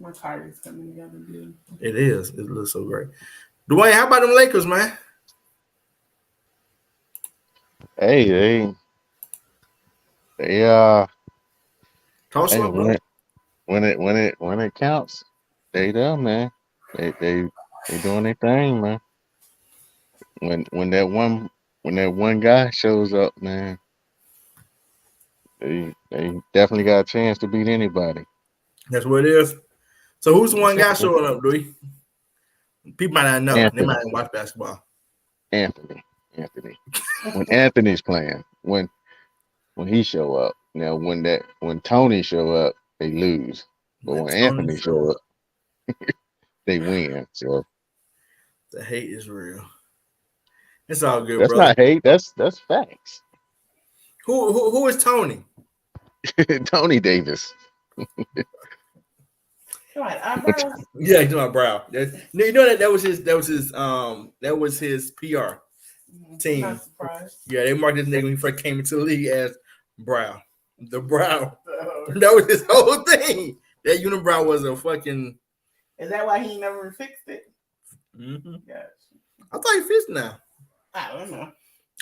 My card is coming together, dude. It is. It looks so great. Dwayne, how about them Lakers, man? Hey, they Toss hey, up, bro. when it counts, they there, man. They doing their thing, man. When that one guy shows up, man, they definitely got a chance to beat anybody. That's what it is. So who's the one guy showing up, Dwayne? People might not know. Anthony. They might not watch basketball. Anthony. When Anthony's playing, when he show up. Now when Tony show up, they lose. But when Anthony show up, they win. So the hate is real. It's all good, that's brother. not hate. That's facts. Who is Tony? Tony Davis. Yeah, he's my brow. You know that was his PR team. Not surprised. Yeah, they marked this nigga when he first came into the league as brow. The brow. That was his whole thing. That unibrow was a fucking. Is that why he never fixed it? Mm-hmm. Yes. I thought he fixed it now. I don't know.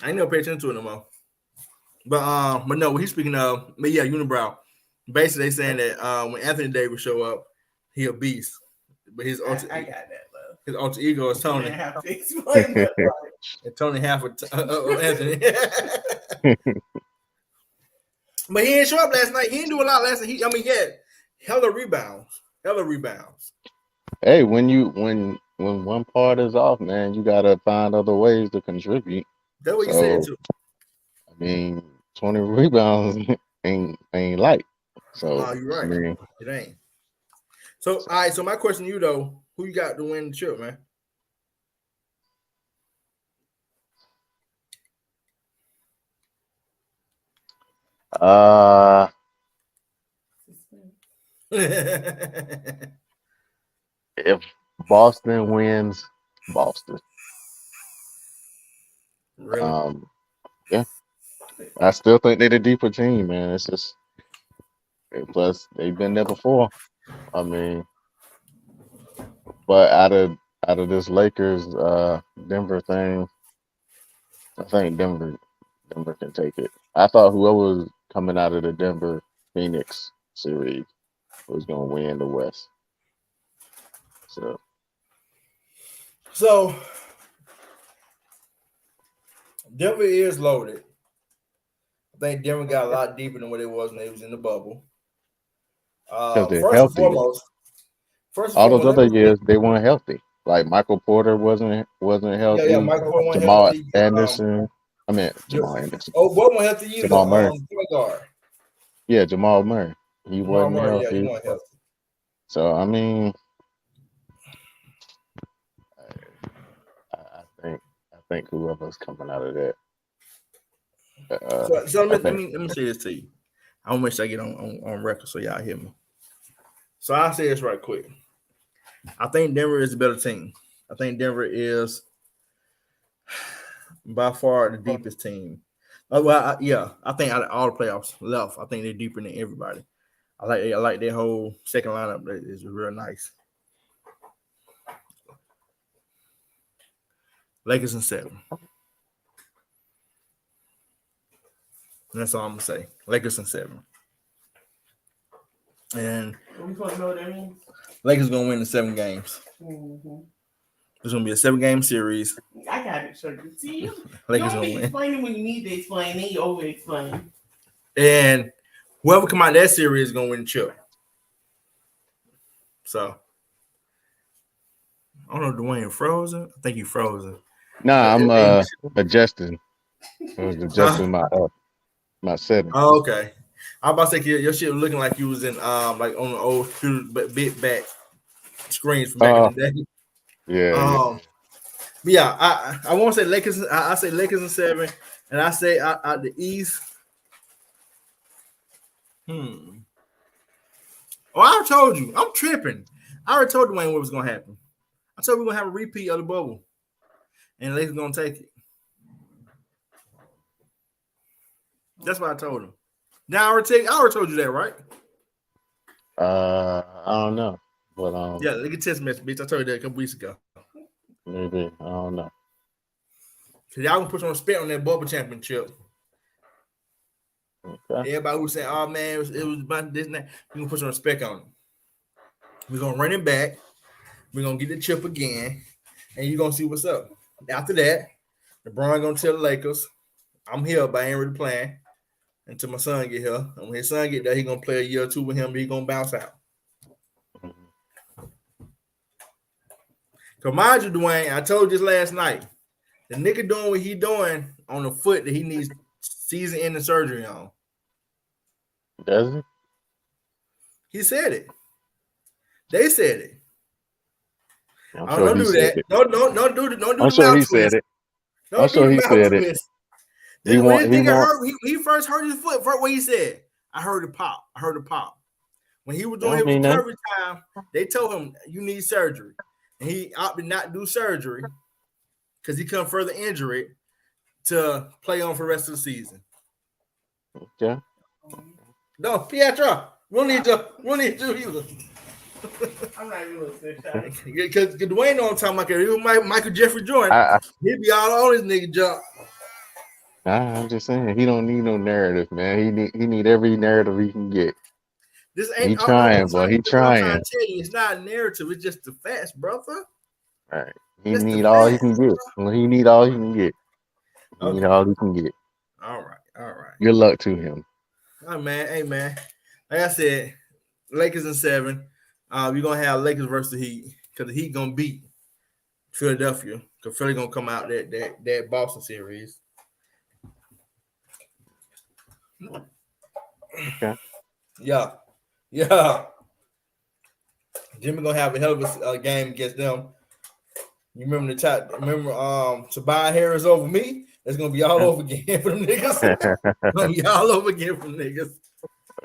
I ain't never pay attention to it no more. But no, what he's speaking of, but yeah, unibrow. Basically, they saying that when Anthony Davis show up, he a beast. But his I got that, love. his alter ego is Tony. I have to explain that. And Tony half of Anthony. But he didn't show up last night. He didn't do a lot last night. He had hella rebounds. Hey, when one part is off, man, you gotta find other ways to contribute. That's what you said too. I mean, 20 rebounds ain't light. So you're right. I mean, it ain't. So all right. So my question to you though, who you got to win the chip, man? If Boston wins, Boston. Really? Yeah. I still think they're the deeper team, man. It's just plus they've been there before. I mean, but out of this Lakers Denver thing, I think Denver can take it. I thought whoever was coming out of the Denver Phoenix series was gonna win the West. So Denver is loaded. I think Denver got a lot deeper than what it was when they was in the bubble. Because they're First healthy. and First and All those foremost, other years they weren't healthy. Like Michael Porter wasn't yeah, healthy. Michael Porter wasn't Jamal healthy. Anderson. I mean Yeah. Jamal Anderson. Oh, boy, wasn't healthy either. Jamal Murray. Point guard. Yeah, Jamal Murray. He Jamal wasn't Murray, yeah, he healthy. wasn't healthy. So I mean, I think whoever's coming out of that. So I let think me say this to you. I want to make sure I get on record so y'all hear me. So I'll say this right quick. I think Denver is a better team. I think Denver is by far the deepest team. I think out of all the playoffs left, I think they're deeper than everybody. I like their whole second lineup. It's real nice. Lakers in 7. And that's all I'm gonna say. Lakers in 7. And We supposed to know what that means? Lakers gonna win the 7 games. Mm-hmm. It's gonna be a 7-game series. I got it, sure. See, you Lakers don't gonna be win. explaining when you need to explain, then you over-explain. And whoever come out of that series is gonna win the chip. So I don't know, Dwayne frozen. I think you frozen. Nah, I'm adjusting. I was adjusting my setting. Oh, okay. I was about to say your shit was looking like you was in like on the old computer, bit back screens from back in the day. Yeah. But yeah, I won't say Lakers. I say Lakers in 7, and I say out the East. Oh, I told you, I'm tripping. I already told Dwayne what was gonna happen. I told we're gonna have a repeat of the bubble, and Lakers gonna take it. That's what I told him. Now I already told you that, right? I don't know, but Yeah, look at text message, bitch. I told you that a couple weeks ago. maybe I don't know. Cause y'all gonna put you on a spit on that bubble championship. Okay. Everybody who's saying, "Oh man, it was about this and that," we gonna put you on a spec on it. We're gonna run it back. We're gonna get the chip again, and you're gonna see what's up. After that, LeBron gonna tell the Lakers, "I'm here, but I ain't really playing until my son get here. And when his son get there, he gonna play a year or 2 with him. But he gonna bounce out." Cause mind you, Dwayne, I told you this last night. The nigga doing what he doing on the foot that he needs season-ending surgery on. Does he? He said it. They said it. I'm I sure don't he do said that. it. Don't do I'm the sure mouth he said twist. it. Don't I'm do sure the he mouth said it. twist. He When this nigga want. hurt, he first hurt his foot. What he said? I heard it pop. When he was doing his Don't mean that. recovery time, they told him you need surgery, and he opted not to do surgery because he couldn't further injure it to play on for the rest of the season. Okay. No, Pietro, we don't need you either. I'm not even listening, Shaq. Because Dwayne know what I'm talking about. It was Michael Jeffrey Jordan. He'd be all on his nigga job. I'm just saying he don't need no narrative, man. He need every narrative he can get. This ain't. He trying, boy. He That's what I'm trying trying. to tell you. It's not a narrative. It's just the facts, brother. All right. He Just need the all he facts, can get. Well, he need all he can get. He need Okay. all he can get. All right. Good luck to him. Oh man, hey man. Like I said, Lakers in 7. We're gonna have Lakers versus the Heat because the Heat gonna beat Philadelphia. Because Philly gonna come out that Boston series. Okay. Yeah. Jimmy gonna have a hell of a game against them. You remember Tobias Harris over me? It's gonna be all over again for them niggas. Gonna be all over again for them niggas.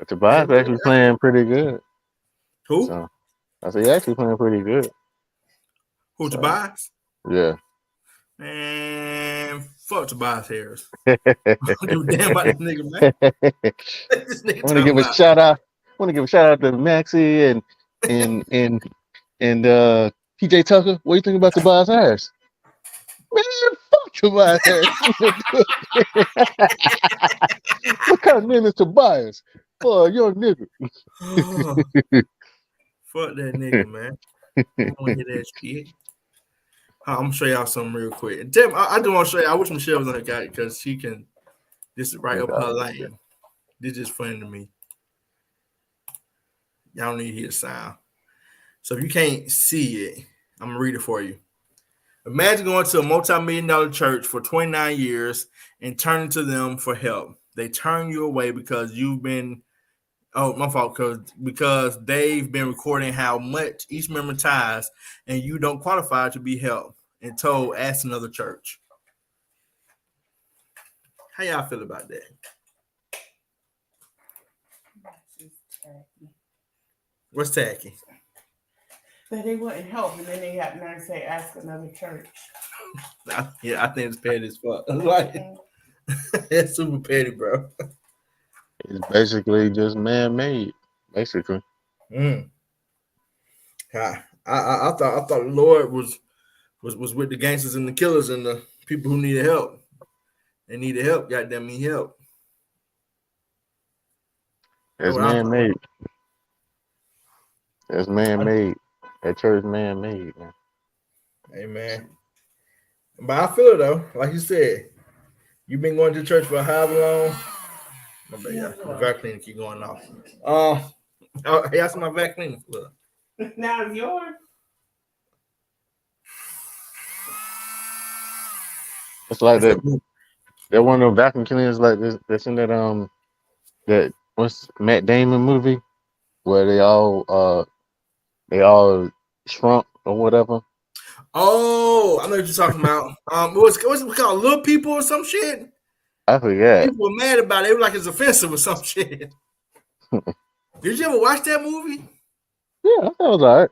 Tobias actually playing pretty good. Who? So, I say he actually playing pretty good. Who, Tobias? Yeah. Man, fuck Tobias Harris. I don't give a damn about this nigga, man. This nigga I want to give a shout out. To Maxie and PJ Tucker. What do you think about Tobias Harris? Man, fuck Tobias Harris. What kind of name is Tobias? Oh, young nigga. Fuck that nigga, man. I don't want to hear that shit. I'm gonna show y'all something real quick. And Tim, I do want to show you. I wish Michelle was on the guy because she can. This is right up her lane. This is funny to me. Y'all don't need to hear the sound. So if you can't see it, I'm gonna read it for you. Imagine going to a multi-million-dollar church for 29 years and turning to them for help. They turn you away because you've been my fault, because they've been recording how much each member tithes and you don't qualify to be helped and told ask another church. How y'all feel about that? What's tacky? That they wouldn't help, and then they got there and say, "Ask another church." I think it's petty as fuck. Like, it's super petty, bro. It's basically just man-made, basically. I thought the Lord was with the gangsters and the killers and the people who needed help. They needed help. Goddamn me help. It's man-made. It's man-made. That church man-made, man. Amen. But I feel it though. Like you said, you've been going to church for however long. My bad, yeah. The vacuum keep going off. Hey, I see my vacuum. Look. Now it's yours. It's like that one of the vacuum cleaners like this that's in that what's Matt Damon movie where they all shrunk or whatever. Oh, I know what you're talking about. What's it called? Little People or some shit? I forget. People were mad about it. It was like it's offensive or some shit. Did you ever watch that movie? Yeah, I thought it was all right.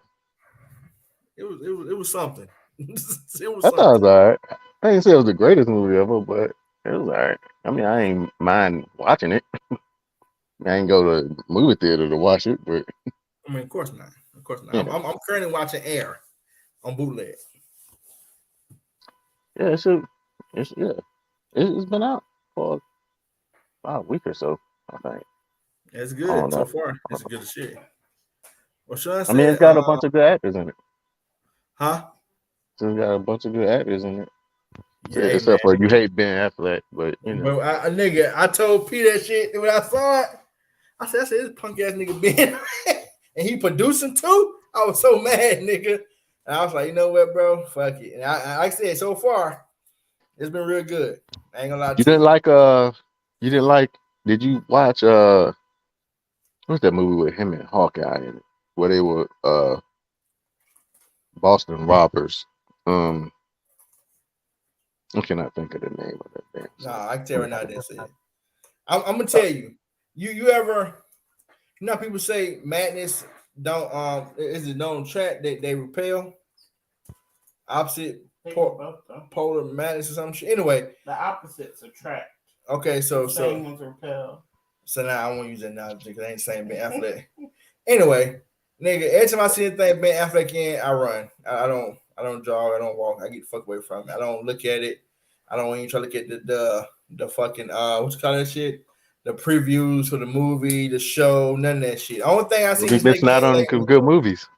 It was something. It was I thought it was all right. I didn't say it was the greatest movie ever, but it was all right. I mean, I ain't mind watching it. I ain't go to the movie theater to watch it, but I mean, of course not. Of course not. Yeah. I'm currently watching Air on bootleg. yeah, it's been out for about a week or so, I think. It's I good don't so know. far. It's good as shit. Well, Sean I said, mean, it's got a bunch of good actors in it. huh? It's got a bunch of good actors in it. Yeah, hey, Except for you hate Ben Affleck, but you know. But nigga, I told P that shit when I saw it. I said, this punk ass nigga Ben, and he producing too. I was so mad, nigga. And I was like, you know what, bro? Fuck it. And I said, so far, it's been real good. I ain't gonna lie You to you. didn't like did you watch what's that movie with him and Hawkeye in it? Where they were Boston robbers. I cannot think of the name of that damn. Nah, I can tell right now I didn't say it. I'm gonna tell you. You ever, how people say madness don't is it don't track they repel? Opposite polar madness or some shit. Anyway, the opposites attract. Okay, so same ones repel. So now I won't use that analogy because I ain't saying Ben Affleck. Anyway, nigga, every time I see anything Ben Affleck in, I run. I don't jog. I don't walk. I get the fuck away from it. I don't look at it. I don't even try to look at the fucking what you call that shit? The previews for the movie, the show, none of that shit. Only thing I see this It's not nigga on lately, good movies.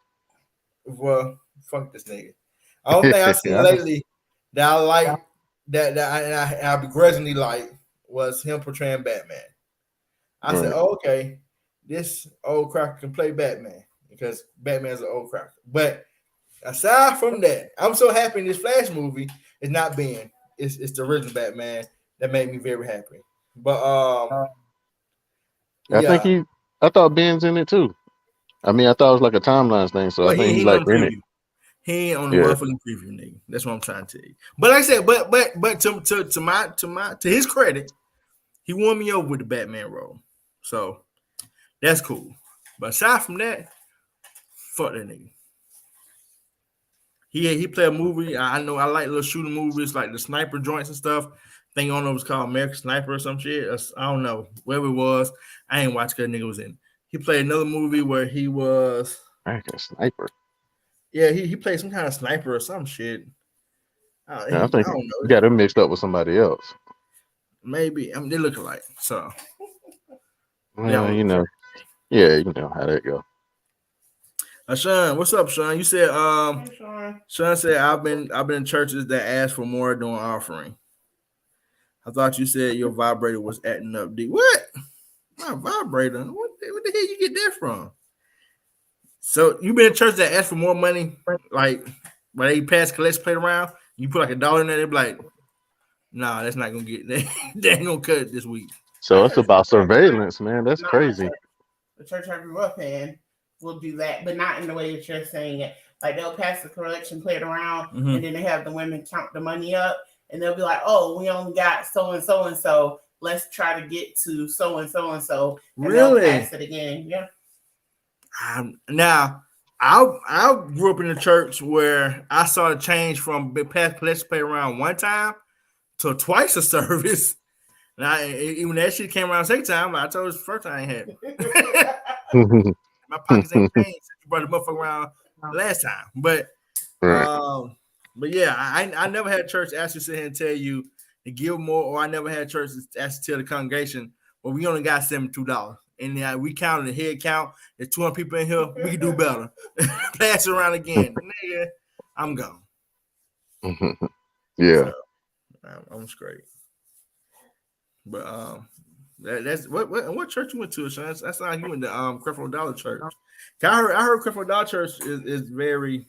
well, fuck this nigga. Only thing I seen lately that I like that I begrudgingly like was him portraying Batman. I said, oh, okay, this old cracker can play Batman because Batman's an old cracker. But aside from that, I'm so happy in this Flash movie is not Ben. It's the original Batman that made me very happy. But I thought Ben's in it too. I mean, I thought it was like a timelines thing, so I think he's like in it. He ain't on the motherfucking preview, nigga. That's what I'm trying to tell you. But like I said, but to his credit, he won me over with the Batman role. So that's cool. But aside from that, fuck that nigga. He played a movie. I know I like little shooting movies like the sniper joints and stuff. I think I don't know if it's called American Sniper or some shit. I don't know. Whatever it was, I ain't watched because nigga was in. He played another movie where he was American Sniper. Yeah, he played some kind of sniper or some shit. I don't know. You got him mixed up with somebody else. Maybe. I mean, they look alike. So well, you know. Yeah, you know how that go. Sean, what's up, Sean? You said hey, Sean said I've been in churches that ask for more during offering. I thought you said your vibrator was acting up. What? My vibrator? What the hell you get that from? So you been in church that asked for more money, like when they pass collection plate around, you put like $1 in there, they be like, nah, that's not gonna get they ain't gonna cut it this week. So it's about surveillance, man. That's crazy. The church I grew up in will do that, but not in the way that you're saying it. Like they'll pass the collection plate around, and then they have the women count the money up, and they'll be like, "Oh, we only got so and so and so. Let's try to get to so and so and so." Really? They'll pass it again. Yeah. Now, I grew up in a church where I saw the change from pass collection plate around one time to twice a service. And even that shit came around the second time, I told you the first time I ain't had it. My pockets ain't changed since you brought the motherfucker around last time. But yeah, I never had church ask you to sit here and tell you to give more, or I never had church ask to tell the congregation, well, we only got $72. And we counted the head count. There's 200 people in here. We can do better. Pass it around again. Nigga, I'm gone. Yeah. So, I'm straight. But that's what church you went to, Sean? That's not you went to Creflo Dollar Church. I heard Creflo Dollar Church is very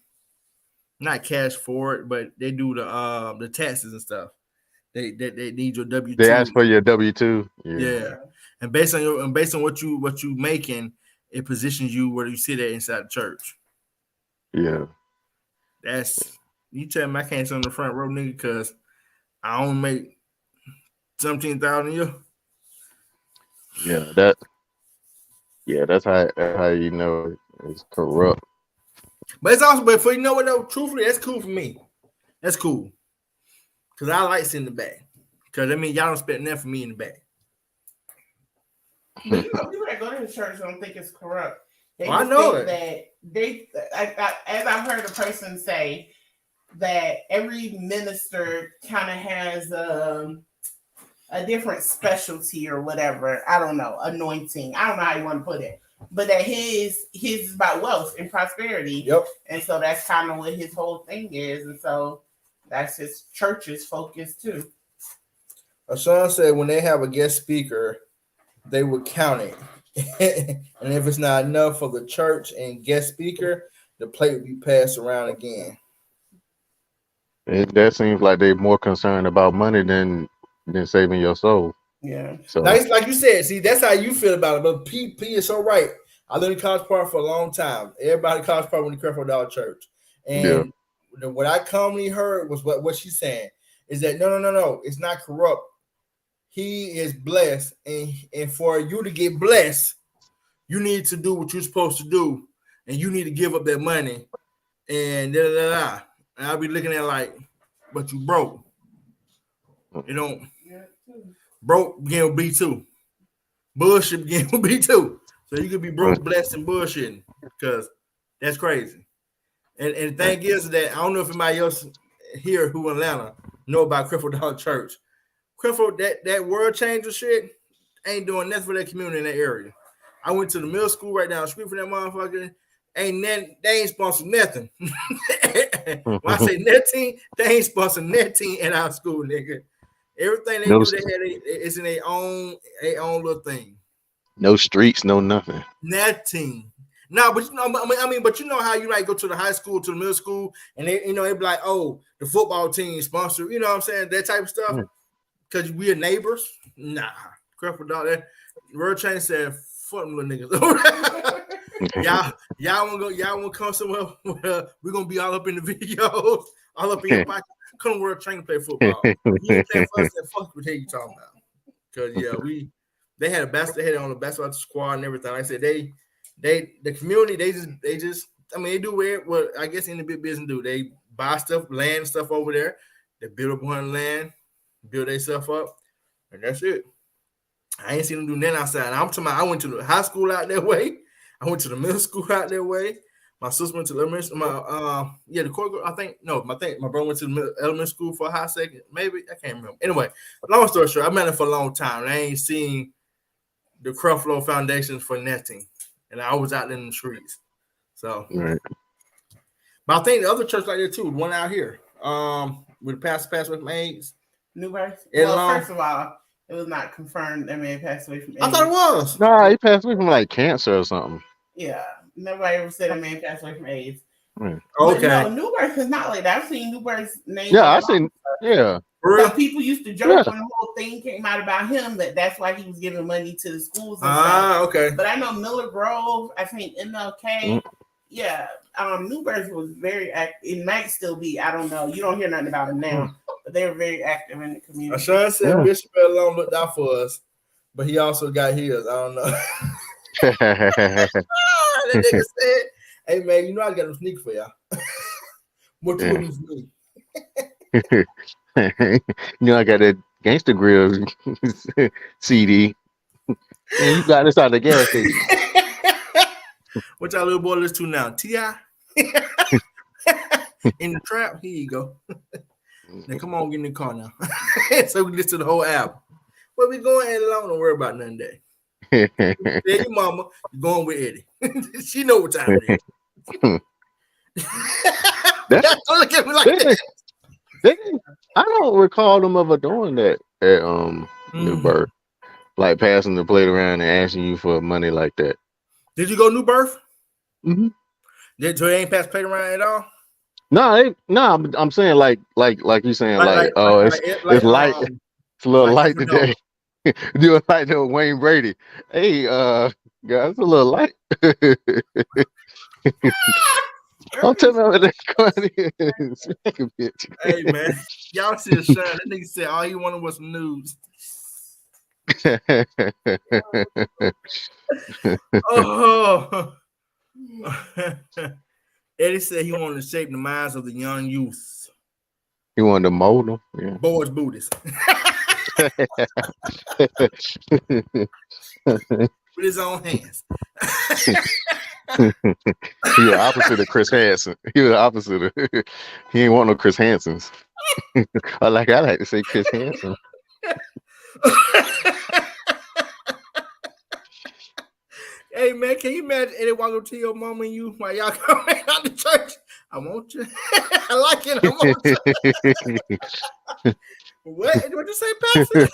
not cash forward, but they do the taxes and stuff. They need your W-2. They ask for your W-2. Yeah. And based on what you making, it positions you where you sit at inside the church. Yeah. That's you tell me I can't sit on the front row, nigga, because I only make 17,000 a year. That's how you know it's corrupt. But it's also, but for you know what though, truthfully, that's cool for me. That's cool. Cause I like sitting in the back. Cause I mean y'all don't spend nothing for me in the back. But people that go to the church don't think it's corrupt. They I know think that as I've heard a person say that every minister kind of has a different specialty or whatever. I don't know, anointing. I don't know how you want to put it. But that his is about wealth and prosperity. Yep. And so that's kind of what his whole thing is. And so that's his church's focus too. Ashawn said when they have a guest speaker, they would count it. And if it's not enough for the church and guest speaker, the plate will be passed around again. That seems like they're more concerned about money than saving your soul. Yeah. So now, it's like you said, see, that's how you feel about it. But P is so right. I lived in College Park for a long time. Everybody in College Park went to Creflo Dollar Church. And what I commonly heard was what she's saying is that no, it's not corrupt. He is blessed, and for you to get blessed, you need to do what you're supposed to do, and you need to give up that money, and And I'll be looking at like, but you broke. You know, broke begin with B2. Bullshit begin with B2. So you could be broke, blessed, and bullshitting because that's crazy. And the thing is that I don't know if anybody else here who in Atlanta know about Creflo Dollar Church. Creflo, that world changer shit ain't doing nothing for that community in that area. I went to the middle school right down the street from that motherfucker. They ain't sponsored nothing. When I say nothing, they ain't sponsored nothing in our school, nigga. Everything they do, it's in their own little thing. No streets, no nothing. Nothing. No, but you know, but you know how you like go to the high school, to the middle school, and they, you know, they be like, oh, the football team sponsor, you know what I'm saying? That type of stuff. Because we are neighbors. Nah. Creflo Dollar. World Chain said, fuck them little niggas. y'all wanna come somewhere where we're gonna be all up in the videos, all up in your pocket. Come World Chain to play football. You ain't playing for us, then fuck what you talking about. Because they had on the basketball squad and everything. Like I said, the community, they just I mean, they do what I guess in the big business do. They buy stuff, land and stuff over there. They build up on land, build their stuff up, and that's it. I ain't seen them do nothing outside. I'm talking about I went to the high school out that way. I went to the middle school out that way. My sister went to the elementary. The core girl, my brother went to the elementary school for a high second. Maybe I can't remember. Anyway, long story short, I've been there for a long time. I ain't seen the Creflo Foundation for nothing, and I was out in the streets. So, right. But I think the other church like that too. One out here, with the pastor passed away from AIDS. New Birth. Well, first of all, it was not confirmed that man passed away from AIDS. I thought it was. Nah, he passed away from like cancer or something. Yeah, Nobody ever said a man passed away from AIDS. Mm. But Okay. no, new birth is not like that. I've seen new births named. Yeah, I seen. Yeah, For So real? people used to joke Yeah. when the whole thing came out about him that's why he was giving money to the schools and stuff. Ah, okay. But I know Miller Grove, I think MLK, Mm. yeah. New Birth was very active. It might still be. I don't know. You don't hear nothing about it now, but they were very active in the community. Sean said Yeah. Bishop Alone looked out for us, but he also got his. I don't know. That nigga said, "Hey man, you know I got them sneakers for y'all. What you want for me?" You know, I got that Gangsta Grill CD. And you got this out of the gas station. What y'all little boy listen to now? T.I. In the trap. Here you go. Now come on, get in the car now. So we can listen to the whole album. Where we going, Eddie Long? Don't worry about nothing day. Yeah, your mama, you're going with Eddie. She know what time it is. Look at me like that. I don't recall them ever doing that at New Birth. Like passing the plate around and asking you for money like that. Did you go New Birth? Mm-hmm. So they ain't pass plate around at all? No, I'm saying like you saying it's light, it's a little light today. Do it like the Wayne Brady. Hey, guys, it's a little light. Don't tell me what that coin is. Bitch. Hey man, y'all see the shine. That nigga said all he wanted was some news. Oh. Eddie said he wanted to shape the minds of the young youth. He wanted to mold them. Yeah. Boys booties. With his own hands. He was opposite of Chris Hansen. He was opposite of. He ain't want no Chris Hansons. I like to say Chris Hansen. Hey man, can you imagine Eddie walk up to your mama and you while y'all coming out the church? I want you. I like it. I want you. What? What you say, Pastor?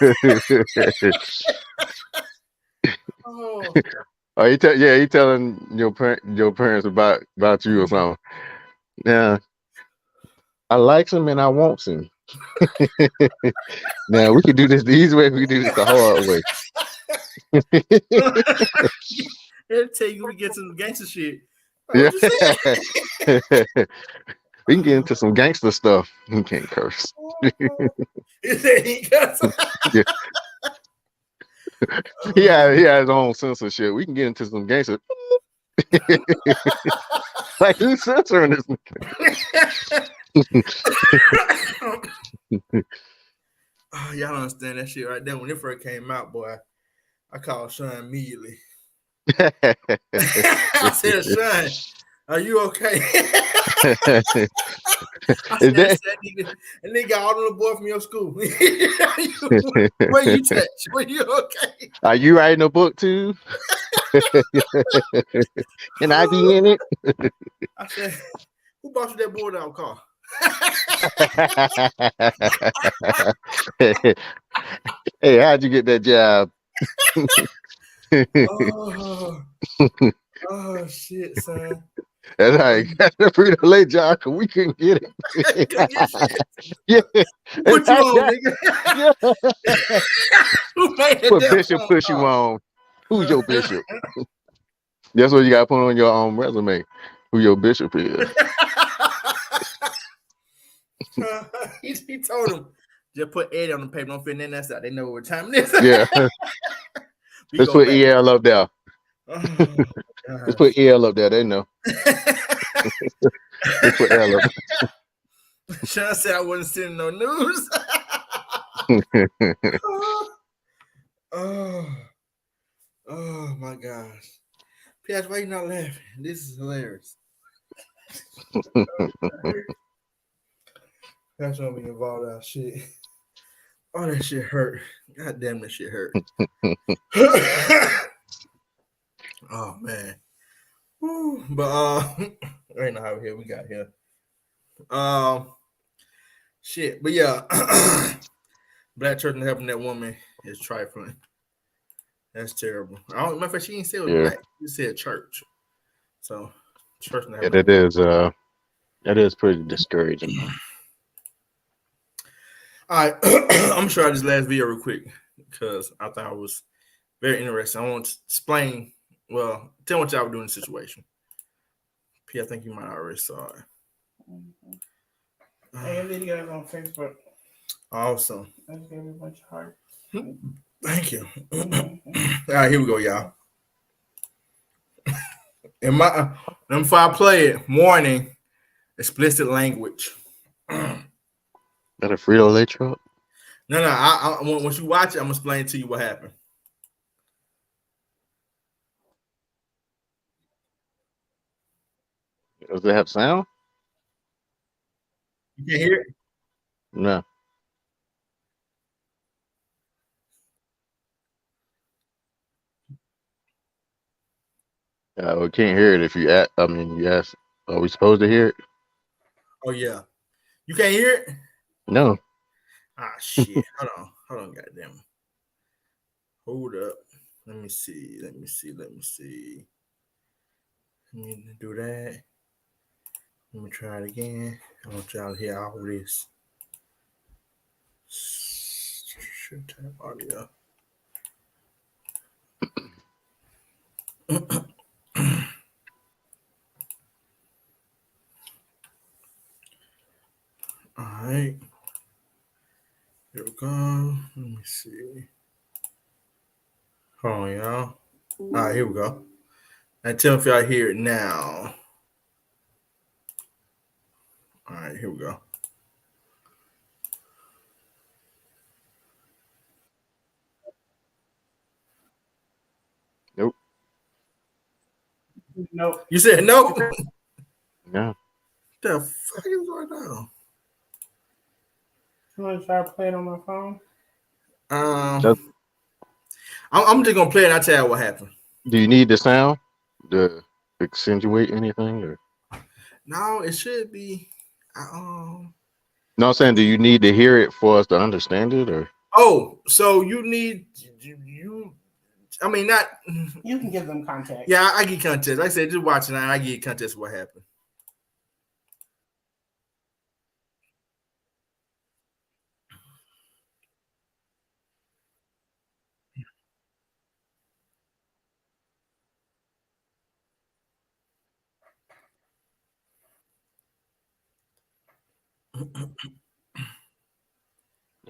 Oh. Oh, he telling your parents about you or something. Yeah, I like him and I want him. Now we can do this the easy way. We can do this the hard way. They'll tell you we get some gangster shit. Yeah. We can get into some gangster stuff. You can't curse. He has his own censorship. We can get into some gangster. Like who's censoring this? Oh, y'all don't understand that shit right there. When it first came out, boy, I called Sean immediately. I said, Sean, are you okay? I said, that nigga got all the boy from your school. Where you touch? Were you okay? Are you writing a book too? Can I be in it? I said, who bought you that Bulldog car? Hey, how'd you get that job? Oh shit, son. That's right. That's a pretty late job because we couldn't get it. Yeah. What you on, nigga? Yeah. Who made that What bishop push you on? Who's your bishop? That's what you got to put on your resume. Who your bishop is. He told him, just put Eddie on the paper. Don't fit in that out. They know what time it is. Yeah. Let's put EL up there. Let's put EL up there. They know. Let's put L up. Sean said I wasn't sending no news. Oh my gosh. P.S. why you not laughing? This is hilarious. That's gonna be involved in our shit. Oh, that shit hurt. God damn, that shit hurt. Oh man. Woo. But I ain't know how we got here. Shit. But yeah, Black church and helping that woman is trifling. That's terrible. I don't remember if she didn't say it was black. She said church. So, church never. Yeah, that is pretty discouraging. All right, I'm gonna try this last video real quick because I thought it was very interesting. I want to explain. Well, tell what y'all were doing in the situation. P, I think you might already saw it. Hey, videos on Facebook. Awesome. I just gave you a bunch of hearts. Thank you. All right, here we go, y'all. In my before I play it, warning, explicit language. That a Frito-Lay truck? No. I once you watch it, I'm gonna explain to you what happened. Does it have sound? You can't hear it? No. We can't hear it if you ask. I mean, you ask, are we supposed to hear it? Oh yeah. You can't hear it? No. Ah shit. Hold on, goddamn. Hold up. Let me see. Let me do that. Let me try it again. I want y'all to hear all of this. Should type audio. All right. Here we go. Let me see. Hold on, y'all. All right, here we go. Now tell me if y'all hear it now. All right, here we go. Nope. Nope. You said no? No. The fuck is going on? You want to try to play it on my phone? I'm just gonna play it and I'll tell you what happened. Do you need the sound to accentuate anything? Or? No, it should be. No, I'm saying, do you need to hear it for us to understand it? Or So you need you. I mean, not. You can give them context. Yeah, I get context. Like I said, just watching it, I get context of what happened.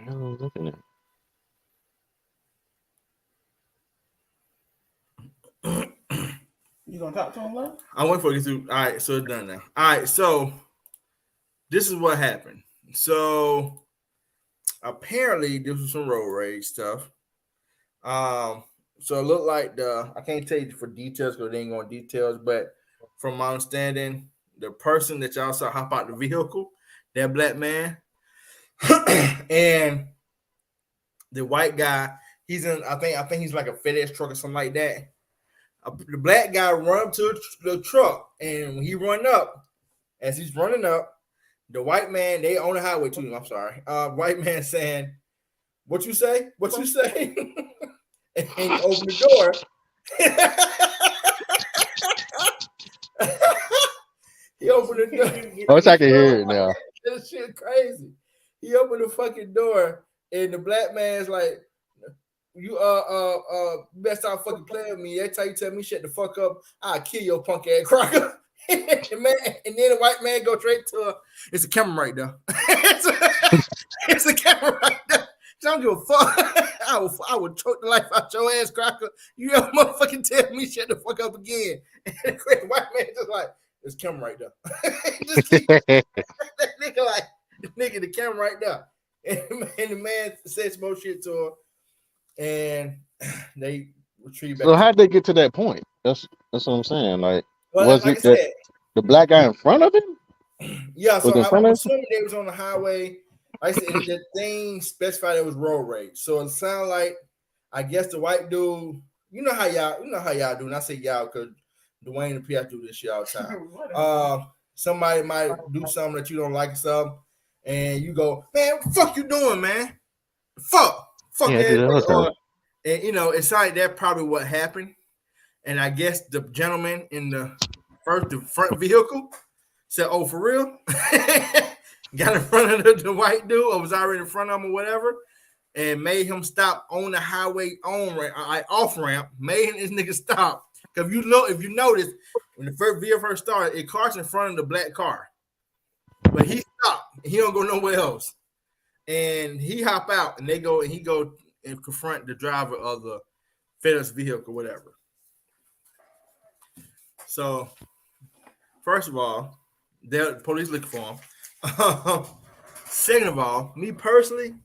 I was looking at. You gonna talk to him, love? I went for it through. All right, so it's done now. All right, so this is what happened. So apparently, this was some road rage stuff. So it looked like I can't tell you for details because they ain't going details, but from my understanding, the person that y'all saw hop out the vehicle, that black man, and the white guy, he's in. I think he's like a FedEx truck or something like that. The black guy run up to the truck, and when he run up, as he's running up, the white man, they on the highway too. I'm sorry. White man saying, "What you say? What you say?" And he opened the door. He opened the door. I wish I could hear it now. This shit crazy. He opened the fucking door, and the black man's like, "You best stop fucking playing with me. Every time you tell me shut the fuck up, I'll kill your punk ass Crocker." And then the white man go straight to her. It's a camera right there. It's a camera right there. Don't give a fuck. I would choke the life out your ass, Crocker. You ever motherfucking tell me shut the fuck up again? And the white man just like, there's camera right there. Just keep that nigga like, the camera right there. And the man said some more shit to her, and they retrieved back. So how'd they get to that point? That's what I'm saying. Like, well, was like it that the black guy in front of him? Yeah, so Was in front I'm of assuming they was on the highway. Like I said, the thing specified it was road rage. So it sounded like, I guess the white dude, you know how y'all do, and I say y'all because Dwayne and P.I. do this shit all the time. Somebody might do something that you don't like or something, and you go, man, what the fuck you doing, man? Fuck Yeah, that. And you know, it's like that probably what happened. And I guess the gentleman in the the front vehicle. Said, "Oh, for real?" Got in front of the white dude, or was already in front of him, or whatever, and made him stop on the highway off ramp. Made this nigga stop because if you notice, when the vehicle first started, it cars in front of the black car, but he stopped. He don't go nowhere else, and he hop out, and he go and confront the driver of the FedEx vehicle, whatever. So, first of all, the police looking for him. Second of all, me personally,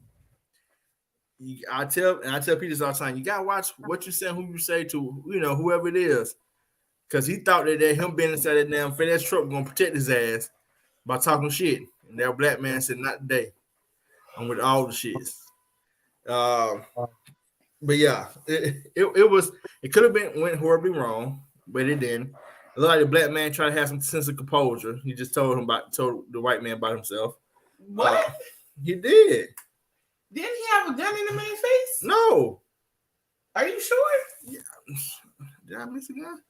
I tell people this all the time. You gotta watch what you say, who you say to, whoever it is, because he thought that him being inside that damn FedEx truck gonna protect his ass by talking shit. And that black man said, "Not today. I'm with all the shits." But yeah, it could have went horribly wrong, but it didn't. It looked like the black man tried to have some sense of composure. He just told the white man about himself. What? He did. Didn't he have a gun in the man's face? No. Are you sure? Yeah. Did I miss a gun?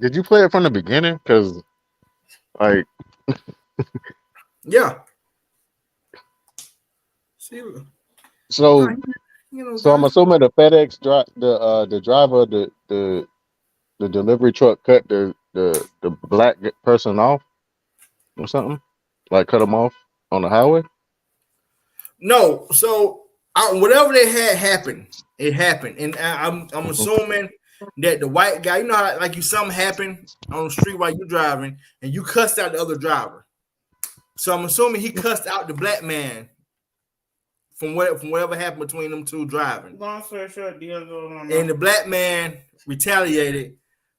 Did you play it from the beginning? Because, like, yeah. See, so I'm assuming the FedEx the driver of the delivery truck cut the black person off or something, like cut him off on the highway. No, so whatever they had happened, it happened, and I'm assuming that the white guy, how like something happened on the street while you're driving, and you cussed out the other driver. So I'm assuming he cussed out the black man from whatever happened between them two driving. Long story short, and the black man retaliated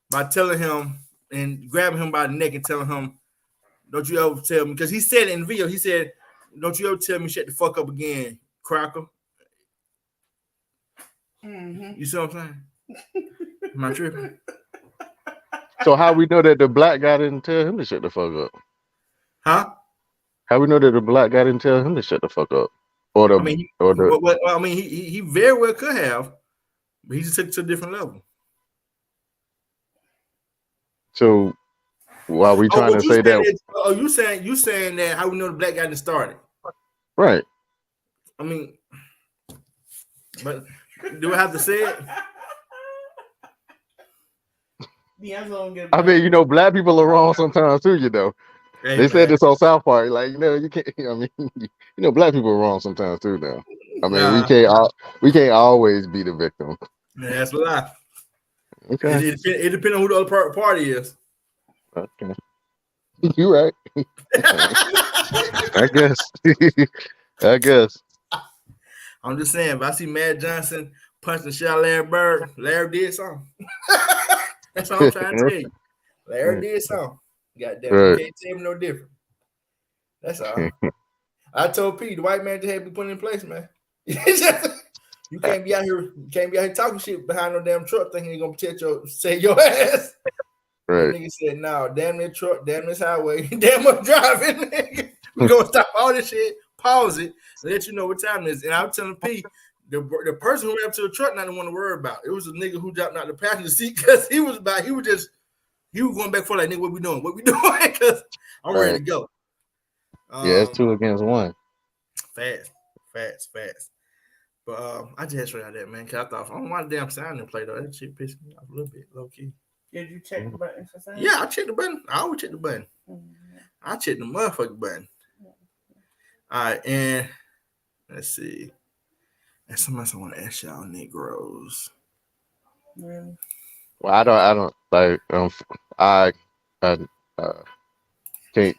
by telling him and grabbing him by the neck and telling him, "Don't you ever tell me," because he said it in the video. He said, "Don't you ever tell me shut the fuck up again, cracker." Mm-hmm. You see what I'm saying? Am I tripping? So how we know that the black guy didn't tell him to shut the fuck up? Huh? How we know that the black guy didn't tell him to shut the fuck up? He very well could have, but he just took it to a different level. So while we trying to say that? You saying that how we know the black guy didn't start it? Right. I mean, but do I have to say it? I mean, black people are wrong sometimes too. Hey, they said this on South Park. Like, you can't. I mean, black people are wrong sometimes too. Now, I mean, we can't always be the victim. Man, that's a lie. Okay. It depends on who the other party is. Okay. You right. I guess. I'm just saying, if I see Matt Johnson punch the shit out of Larry Bird, Larry did something. That's what I'm trying to tell you. Larry did something. Goddamn, you can't tell me no different. That's all. I told Pete, the white man just had to be put in place, man. You can't be out here talking shit behind no damn truck thinking you're gonna save your ass. Right. Nigga said, "No, damn this truck, damn this highway, damn I'm driving. Nigga. We're gonna stop all this shit, pause it, and let you know what time it is." And I'm telling P, the person who went up to the truck not the one to worry about. It was a nigga who dropped out the passenger seat because he was going back for like, "Nigga, what we doing? Because I'm ready to go." Yeah, it's 2 against 1. Fast. But I just had to show you that, man, because I thought, I don't want the damn sound to play, though. That shit pissed me off a little bit, low key. Did you check the button for sound? Yeah, I checked the button. I always check the button. Mm-hmm. I check the motherfucking button. All right, and let's see. And something else I want to ask y'all, Negroes. Really? Well, I don't like. I can't,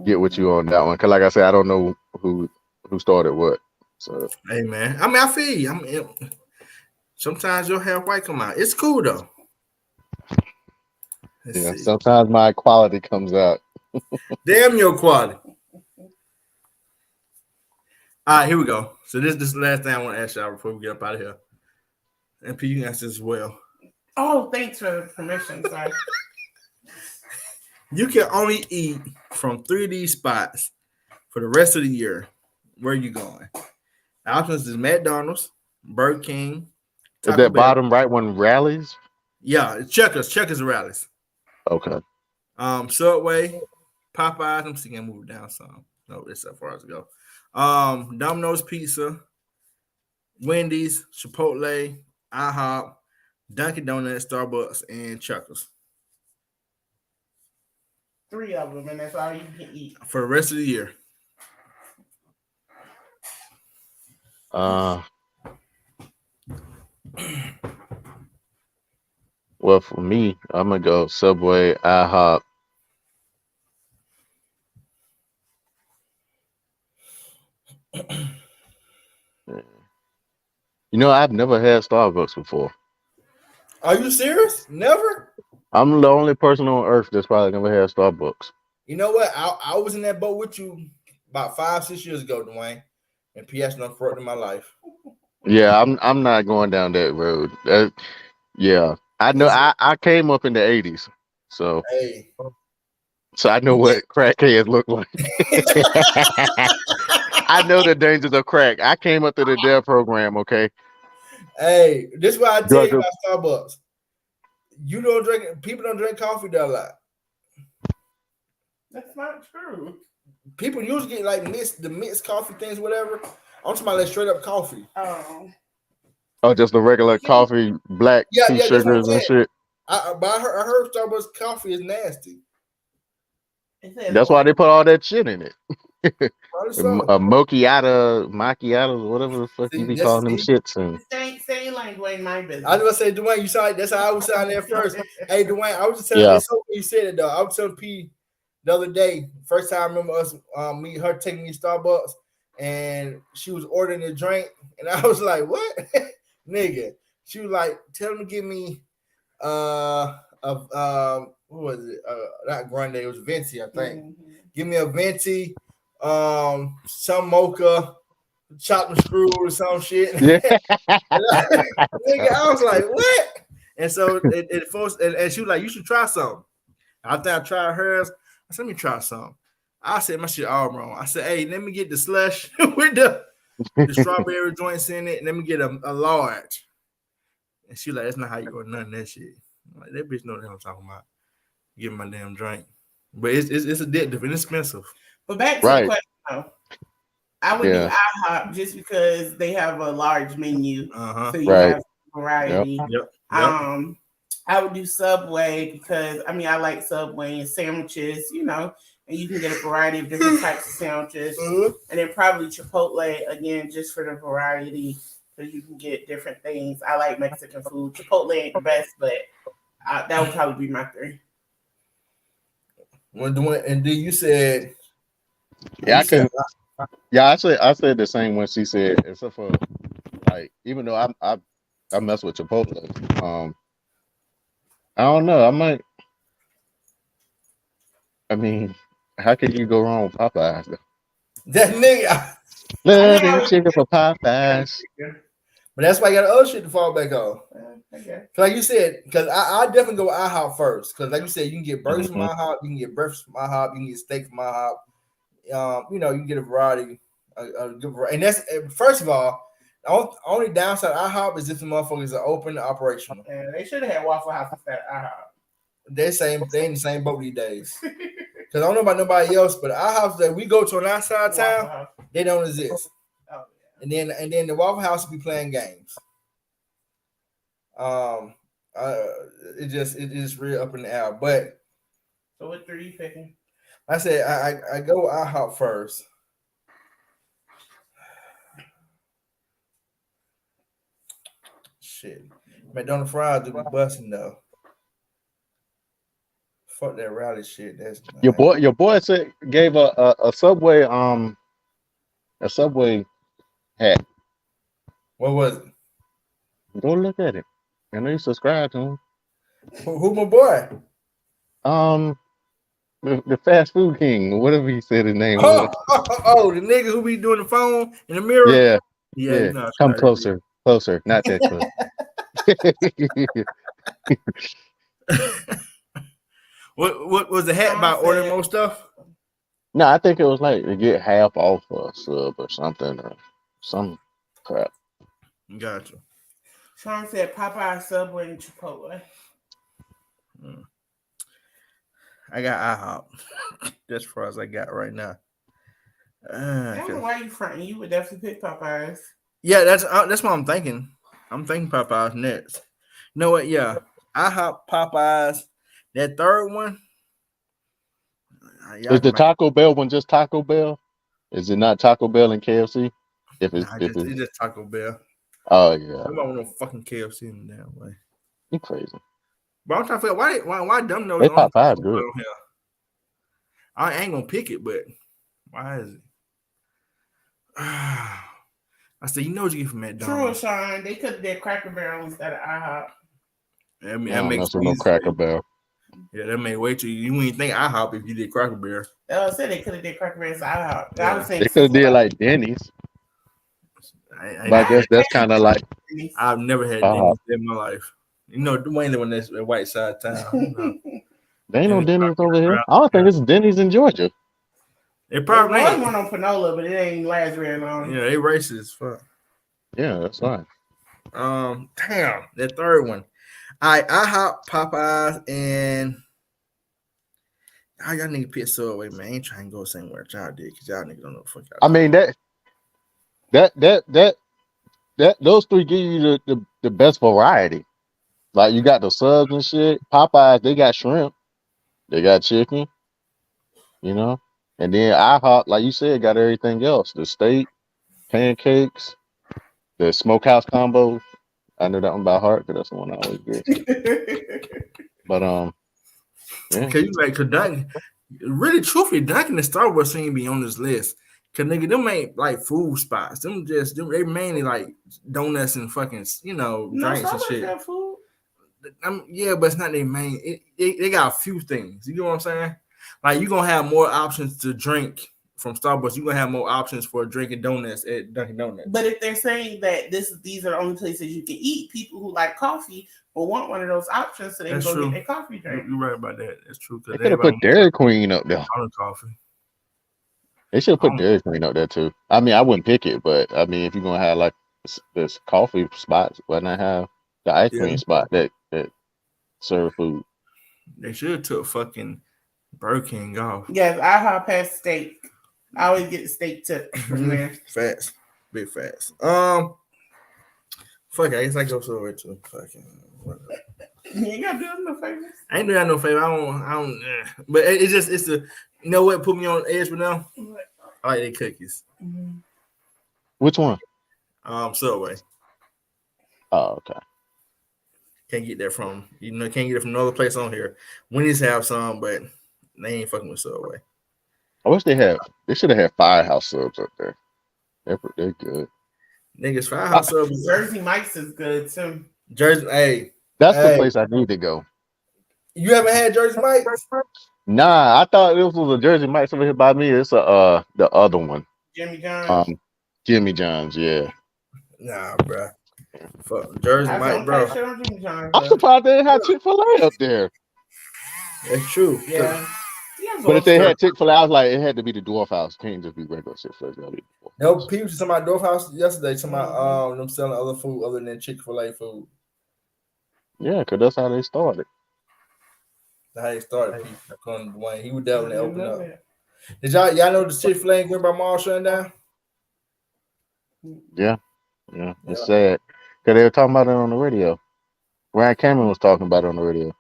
get with you on that one. Cause like I said, I don't know who started what. So hey, man. I mean, I feel you. Sometimes you'll have white come out. It's cool though. Let's see. Sometimes my quality comes out. Damn your quality. All right, here we go. So this is the last thing I want to ask y'all before we get up out of here. And P, you can answer as well. Oh, thanks for the permission. Sorry. You can only eat from 3 of these spots for the rest of the year. Where are you going? The options is McDonald's, Burger King. Is that bottom right one rallies? Yeah, Checkers. Checkers or Rallies. Okay. Subway, Popeyes. I'm seeing move down some. No, it's as far as to go. Domino's Pizza, Wendy's, Chipotle, IHOP, Dunkin' Donuts, Starbucks, and Chuckers 3 of them, and that's all you can eat. for the rest of the year. Well, for me, I'm gonna go Subway, IHOP. You know, I've never had Starbucks before. Are you serious? Never? I'm the only person on earth that's probably never had Starbucks. You know what? I was in that boat with you about 5-6 years ago, Dwayne, and PS done for in my life. Yeah, I'm not going down that road. Yeah, I know. I came up in the '80s, so Hey, I know what crackheads look like. I know the dangers of crack. I came up through the DARE program. Okay. hey, this is what I tell Drug you about Starbucks. You don't drink. People don't drink coffee that a lot. That's not true. People usually get like mixed coffee things, whatever. I'm talking about like straight up coffee. Oh, just the regular coffee, black Yeah, tea that's what I'm sugars and saying. shit. But I heard Starbucks coffee is nasty. That's why they put all that shit in it. Probably A so. macchiato, whatever the fuck you be calling them shits. And Stay language, my business. I was gonna say, Dwayne, you sound that's how I was sounding there first. Hey, Dwayne, I was just telling you, it's so you said it though. I was telling P the other day, first time I remember us her taking me to Starbucks, and she was ordering a drink, and I was like, what? Nigga. She was like, tell them to give me what was it? Not grande, it was venti, I think. Mm-hmm. Give me a venti, some mocha, chopped and screwed or some shit. Yeah. Nigga, I was like, what? And so it forced, and she was like, you should try some. After I tried hers, I said, let me try some. I said my shit all wrong. I said, hey, let me get the slush with the strawberry joints in it, and let me get a large. And she like, that's not how you order none of that shit. I'm like, that bitch know what I'm talking about. Give my damn drink. But it's addictive and expensive. But back to the question though. I would do IHOP just because they have a large menu. So you have variety. Yep. I would do Subway because I like Subway and sandwiches, and you can get a variety of different types of sandwiches. And then probably Chipotle again, just for the variety, so you can get different things. I like Mexican food. Chipotle ain't the best, but that would probably be my 3. And then you said, I said the same one she said, except for like, even though I mess with Chipotle, I don't know. How can you go wrong with Popeyes though? That nigga. Love and chicken for Popeyes. But that's why you got other shit to fall back on. Okay. Like you said, because I definitely go with IHOP first. Because like you said, you can get burgers from IHOP, you can get breakfast from IHOP, you can get steak from IHOP. You can get a variety, and that's first of all. The only downside of IHOP is if the motherfuckers are open and operational. Yeah, they should have had Waffle House instead of IHOP. They in the same boat these days. Because I don't know about nobody else, but IHOPs that we go to on outside town, they don't exist. Oh, yeah. And then the Waffle House will be playing games. It is real up in the air. But so what 3 are you picking? I said I go with IHOP first. Shit, McDonald's fries do be busting though. Fuck that rally shit. That's your boy said gave a Subway hat. What was it? Go look at it. I know you subscribe to him. Who my boy? The fast food king, whatever he said his name was. The nigga who be doing the phone in the mirror. Yeah. You know, come closer, not that close. What was the hat about ordering more stuff? No, I think it was like to get half off a sub or something or some crap. Gotcha. Sean said Popeye, Subway, and Chipotle. I got IHOP. That's as far as I got right now. I don't know why you fronting. You would definitely pick Popeyes. Yeah, that's what I'm thinking. I'm thinking Popeyes next. You know what? Yeah, IHOP, Popeyes. That third one. Is the Taco Bell one just Taco Bell? Is it not Taco Bell and KFC? It's just Taco Bell. Oh yeah. I don't want no fucking KFC in the damn way. You crazy. But I'm trying to figure out why Domino's They on Popeyes good. here. I ain't gonna pick it, but why is it? I said, you know what you get from McDonald's. True, Sean. They could have did Cracker Barrel instead of IHOP. I mean, I don't makes know no Cracker Barrel. Yeah, that may wait till you wouldn't think IHOP if you did Cracker Barrel. I said they could have did Cracker Barrel instead of IHOP. Yeah. I was saying They could have did like Denny's. But I guess that's kind of like I've never had Denny's in my life. You know, Dwayne the one that's at White Side Town. You know. There ain't no Denny's over here. I don't think it's Denny's in Georgia. It probably ain't. ain't. One on Panola, but it ain't last very long. Yeah, they racist as fuck. Yeah, that's fine. Damn, that third one. IHOP, Popeyes, and y'all nigga pick Subway, man. I ain't trying to go somewhere y'all did because y'all niggas don't know the fuck y'all. I mean that those three give you the best variety. Like you got the subs and shit. Popeyes, they got shrimp, they got chicken, you know, and then IHOP, like you said, got everything else: the steak, pancakes, the smokehouse combo. I know that one by heart because that's the one I always get. But yeah. Cause you like Dunkin', really truthfully, Dunkin' and Starbucks seem to be on this list. Cause nigga, them ain't like food spots. They mainly like donuts and fucking drinks and shit. Got food. Yeah, but it's not their main. They got a few things. You know what I'm saying? Like you gonna have more options to drink from Starbucks. You gonna have more options for drinking donuts at Dunkin' Donuts. But if they're saying that these are the only places you can eat, people who like coffee will want one of those options so they can go get their coffee drink. You're right about that. That's true. They could have put Dairy Queen up there. Coffee. They should have put Dairy Queen up there too. I mean, I wouldn't pick it, but I mean, if you're gonna have like this coffee spots, why not have the ice cream spot that serve food? They should have took fucking Burger King off. Yes, IHOP has steak. I always get the steak tip from there. Fast, big fast. Fuck it, I guess I go somewhere too. Fucking whatever. You ain't gotta do us no favors. I ain't doing no favor. I don't. But it's the. You know what put me on edge for now? I like their cookies. Mm-hmm. Which one? Subway. Oh, okay. Can't get that from can't get it from another place on here. Wendy's have some, but they ain't fucking with Subway. I wish they should have had Firehouse subs up there. They're good. Niggas, Firehouse subs. Jersey Mike's is good too. Jersey, that's the place I need to go. You haven't had Jersey Mike's? Nah, I thought this was a Jersey Mike's over here by me. It's the other one. Jimmy John's. Jimmy John's, yeah. Nah, bro. Fuck Jersey Mike, bro. I'm surprised they didn't have Chick-fil-A up there. That's true. Yeah. But if they had Chick-fil-A, I was like, it had to be the Dwarf House. Can't just be regular Chick-fil-A. No, people talking about Dwarf House yesterday. Talking about them selling other food other than Chick-fil-A food. Yeah, because that's how they started. That's how they started. According to Dwayne, he would definitely open up. Did y'all know the Chick-fil-A in Greenbrier Mall shutting down? Yeah, it's sad because they were talking about it on the radio. Ryan Cameron was talking about it on the radio.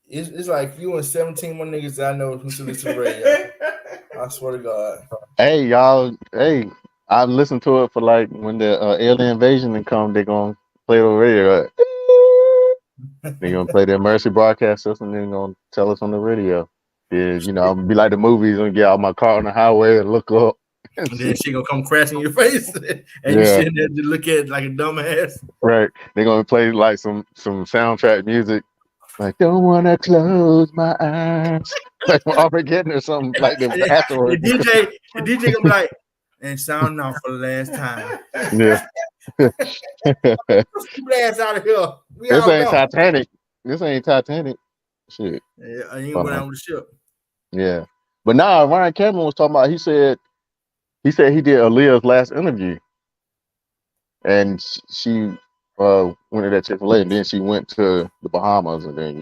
It's like you and 17 more niggas that I know who should listen to the radio. I swear to God. Hey, y'all. Hey, I've listened to it for like when the alien invasion and come, they're going to play it on the radio. Like, they're going to play their Mercy broadcast system and they're going to tell us on the radio. Yeah, I'm going to be like the movies and get out my car on the highway and look up. And then she gonna come crashing in your face, and you sitting there to look at it like a dumbass. Right? They're gonna play like some soundtrack music, like "Don't Wanna Close My Eyes," like Armageddon or something like that afterwards. The DJ gonna be like, "And sound off for the last time." Yeah. Blast out of here. This ain't Titanic. This ain't Titanic. Shit. Yeah, you ain't go down with the ship. Yeah, but nah, Ryan Cameron was talking about. He said he did Aaliyah's last interview, and she went to that Chick-fil-A, and then she went to the Bahamas, and then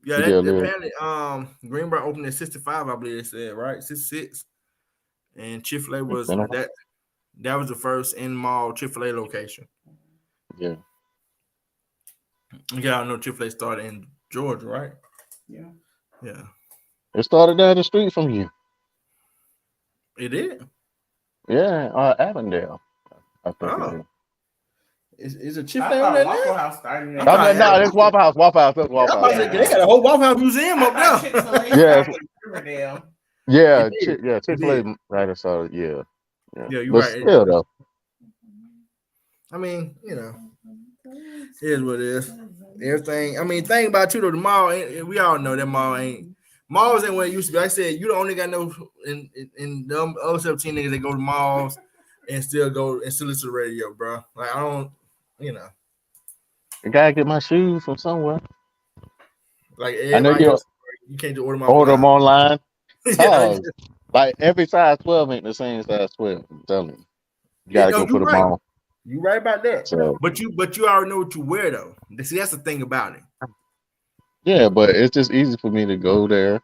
Yeah, He did that lyrics. apparently Greenbrier opened at 65, I believe they said, right? 66. And Chick-fil-A It's was been a while. that was the first in-mall Chick-fil-A location. Yeah. Yeah, I know Chick-fil-A started in Georgia, right? Yeah. Yeah. It started down the street from you. It did? Yeah, Avondale. I think it Oh. is. Is a I Chick-fil-A on thought there Waffle now? House started I'm in Oh, trying to no, have it's Waffle House. Waffle House. That's Yeah, Waffle I'm House. about to say, Yeah. they got a whole Waffle House museum I up thought there. Chick-fil-A Yeah, started in Riverdale. yeah, It did. It Chick-fil-A did. right inside. Yeah. Yeah, you're But right. still though. I mean, it is what it is. Everything. I mean, thing about you though, the mall. We all know that mall ain't. Malls ain't what it used to be. Like I said, you don't only got no in them other 17 niggas that go to malls and still listen to the radio, bro. Like I don't, I gotta get my shoes from somewhere. like I know everybody you else. You can't just order them order them offline. online. Yeah, Oh, like every size 12 ain't the same size 12. I'm telling you. You gotta go you're put them right. on. You right about that. So But you already know what you wear though. See, that's the thing about it. yeah, but it's just easy for me to go there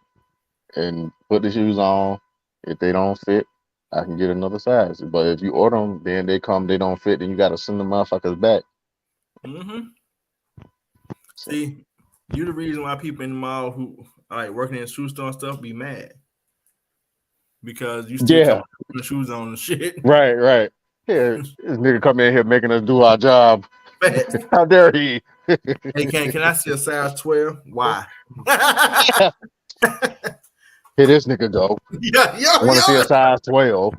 and put the shoes on. If they don't fit, I can get another size. But if you order them, then they don't fit, then you gotta send the motherfuckers back. Mm-hmm. So, See, you the reason why people in the mall who like working in the shoe store and stuff be mad because you still come yeah, with the shoes on and shit. right. Yeah, this nigga come in here making us do our job. Fast. How dare he? Hey, can I see a size 12? Why? Here this nigga go. Yeah. I want to see a size 12.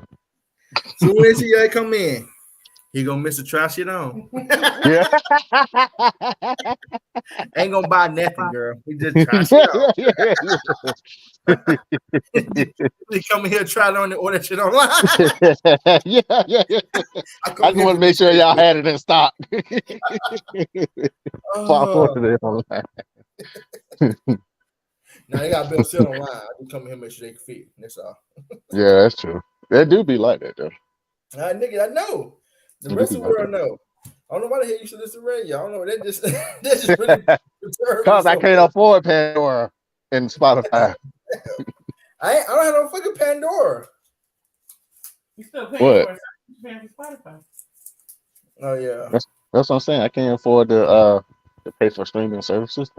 So when he come in, he gonna miss a try shit on. Yeah. Ain't gonna buy nothing, girl. He just try shit on. He come in here try it on and order shit online. yeah. I I come just here want to make sure y'all had it in stock. Oh, It online. now they got Bill sell online. I just come in here and make sure they can fit. That's all. Yeah, that's true. They do be like that though. Nigga, I know. The They rest do of be the like world know. I don't know why the hell you should listen to radio. I don't know. That just really perturbs me Cause I so can't much. afford Pandora and Spotify. I don't have no fucking Pandora. You still paying What? for it? You paying for Spotify? Oh yeah. That's what I'm saying. I can't afford to pay for streaming services.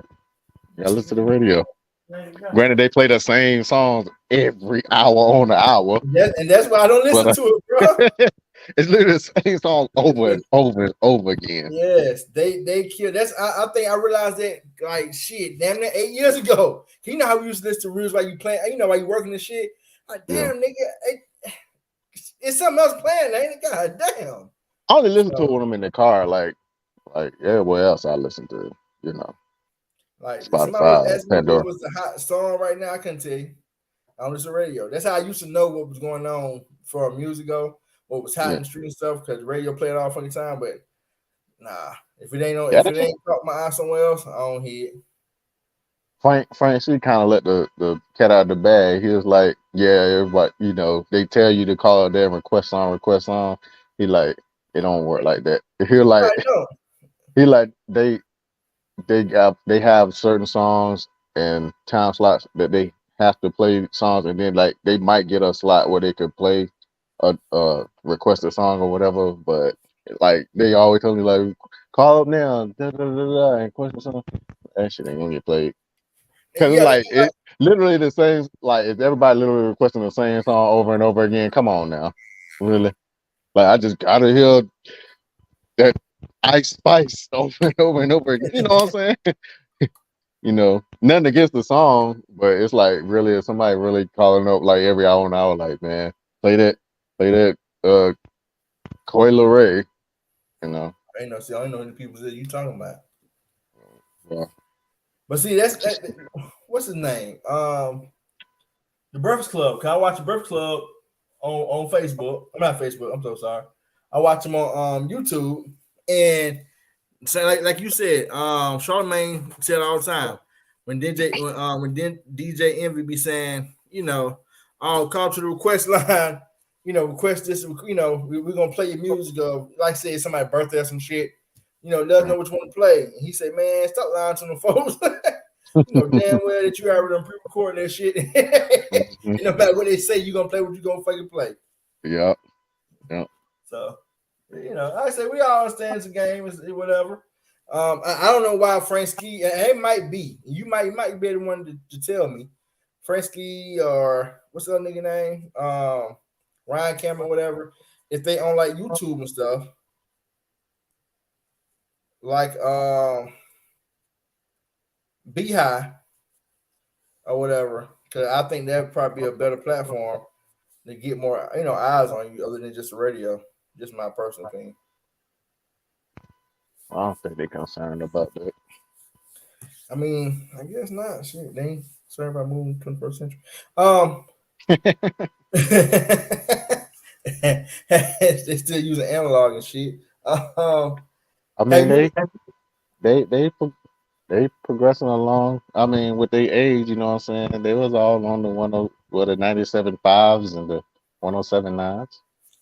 Yeah, listen to the radio. There you go. Granted, they play the same songs every hour on the hour, And that's why I don't listen but to it, bro. it's literally the same song over and over and over again. Yes, they kill. I think I realized that like shit, damn near 8 years ago. You know how we used to listen to rules while you playing, while you working the shit. Like damn, nigga, it's something else playing, ain't it? God damn. I only listen to it when I'm in the car, like everywhere else I listen to, Like if somebody was Spotify, asking me Pandora. what was the hot song right now, I couldn't tell you. I don't listen to radio. That's how I used to know what was going on for a music ago, what was hot in the street and stuff, because radio played all funny time. But nah, if it ain't caught my eye somewhere else, I don't hear it. Frank C kind of let the cat out of the bag. He was like, yeah, everybody, they tell you to call there and request song. He like, it don't work like that. I know. He like they have certain songs and time slots that they have to play songs, and then like they might get a slot where they could play a requested song or whatever, but like they always tell me like call up now and request a song. That shit ain't gonna get played. Cause it's Yeah, like it literally the same. Like if everybody literally requesting the same song over and over again, come on now, really? Like I just gotta hear that Ice Spice over and over and over again. You know what I'm saying? Nothing against the song, but it's like really if somebody really calling up like every hour and hour, like man, play that, Coi Leray. I ain't know. See, I don't know any people that you talking about. Yeah. But see, what's his name? The Breakfast Club. Can I watch the Breakfast Club on Facebook? I'm not Facebook. I'm so sorry. I watch them on YouTube, and say like you said, Charlamagne said all the time when DJ Envy be saying, I'll call to the request line, request this, we're gonna play your music of like say somebody's birthday or some shit. let us know which one to play. And he said, man, stop lying to them folks. Damn well that you already pre-recording that shit. And no matter what they say, you're gonna play what you're gonna fucking play. Yep. So, I said we all understand it's a game, it's whatever. I don't know why Frank Ski, it might be. You might be the one to tell me. Frank Ski or what's the other nigga name? Ryan Cameron, whatever. If they on like YouTube and stuff, like Beehive or whatever, because I think that'd probably be a better platform to get more, eyes on you other than just the radio. Just my personal opinion. I don't think they're concerned about that. I mean, I guess not. Shit, they ain't sorry about moving 21st century. They still using analog and shit. I mean, they progressing along. I mean, with their age, you know what I'm saying? They was all on the 97.5s and the 107.9s.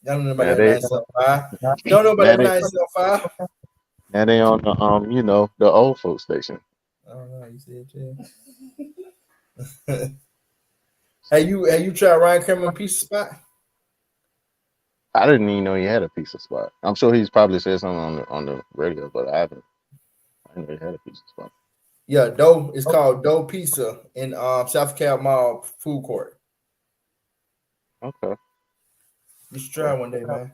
Y'all don't know about that 97.5. Don't know about that 97.5. And they on the the old folk station. I don't know. You said too. Have you tried Ryan Cameron Pizza Spot? I didn't even know he had a pizza spot. I'm sure he's probably said something on the radio, but I didn't know he had a pizza spot. Yeah, Dough. It's called Dough Pizza in South Cal Mall food court. Okay. You should try one day, man.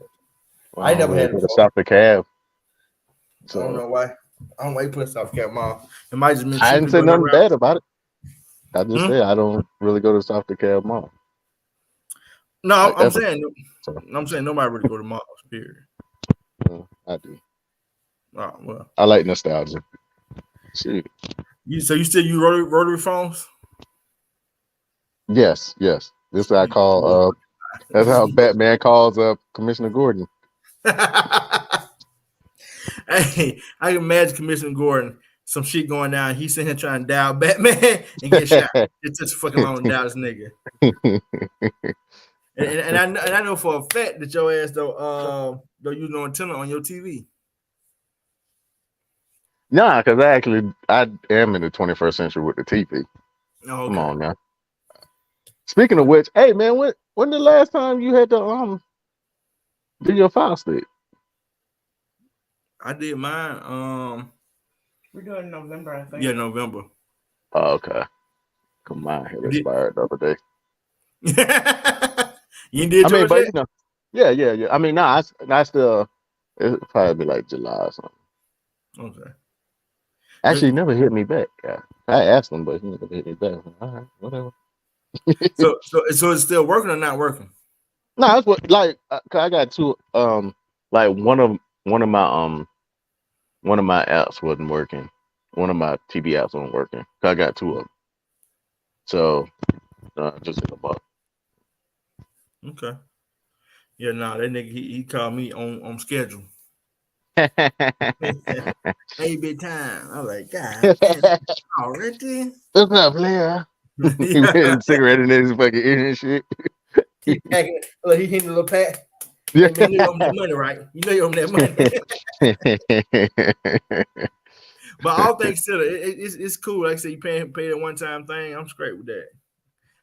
Well, I never had it before. Stop the cab. So, I don't know why. I don't wait put South Cal Mall. It might just mean I didn't say nothing bad about it. I just said I don't really go to South DeKalb Mall. No, I'm saying nobody really go to malls. Period. I do. Oh well. I like nostalgia. Shoot. You still use rotary phones? Yes. This is what I call. That's how Batman calls Commissioner Gordon. Hey, I can imagine Commissioner Gordon. Some shit going down. He's sitting here trying to dial Batman and get shot. It's just fucking long to dial this nigga. and I know for a fact that your ass though use no antenna on your TV. Nah, because I am in the 21st century with the TV. Oh, okay. Come on now. Speaking of which, hey man, when the last time you had to do your file stick? I did mine. We're doing November, I think. Yeah, November. Oh, okay. Come on, it expired the other day. You did yours yet? You know, yeah. I mean, I still. It'll probably be like July or something. Okay. Actually, he never hit me back. Yeah. I asked him, but he never hit me back. All right, whatever. so it's still working or not working? No, that's what cause I got two. Like one of my apps wasn't working. One of my TV apps wasn't working. I got two of them. So just in a buck. Okay. Yeah, that nigga he called me on schedule. Hey, big time. I was like, God, already? What's up, Blair? He putting cigarette in his fucking ear and shit. He packing it. Look, he hitting a little pack. Yeah. Hey, man, you owe him that money, right? You know you owe him that money. But all things to it's cool. Like I said, you pay that one time thing. I'm straight with that.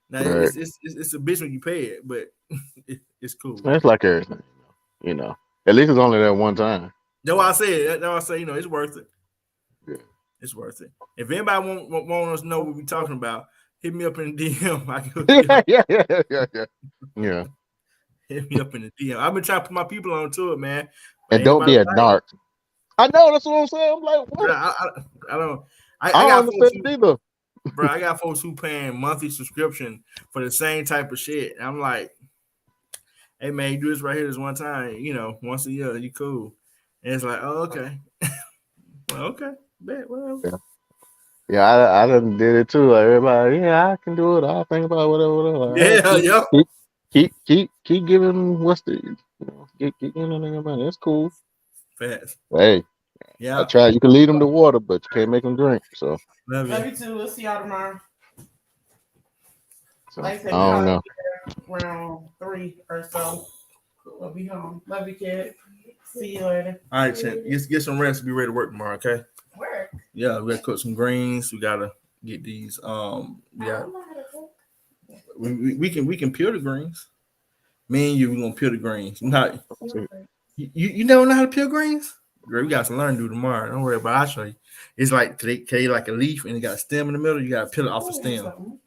Now right. it's a bitch when you pay it, but it's cool. It's like everything, you know. At least it's only that one time. That's why I said. That's why I say, it's worth it. Yeah, it's worth it. If anybody want us to know what we're talking about, hit me up in the DM. I can yeah. Hit me up in the DM. I've been trying to put my people on to it, man. And don't be a narc. I know, that's what I'm saying. I'm like, what? I don't. I don't understand it either. Bro, I got folks who paying monthly subscription for the same type of shit. And I'm like, hey man, you do this right here this one time, once a year, you cool. And it's like, oh, okay. Well, okay. Bet, whatever. Yeah, I done did it too. Like everybody, I can do it. I'll think about it, whatever. Yeah. Keep giving what's the keep giving them money. That's cool. Fast. Hey, yeah. I tried. You can lead them to water, but you can't make them drink. So love you too. We'll see y'all tomorrow. So, like I said, I don't know. Around 3 or so. We'll be home. Love you, kid. See you later. All right, Chen. Get some rest. Be ready to work tomorrow. Okay. Work. Yeah, we gotta cook some greens. We gotta get these. Yeah, we can peel the greens. Me and you, we gonna peel the greens. Not you never know how to peel greens. Girl, we got some learning to do tomorrow. Don't worry about it. I'll show you. It's like they like a leaf and it got a stem in the middle. You gotta peel it off the stem.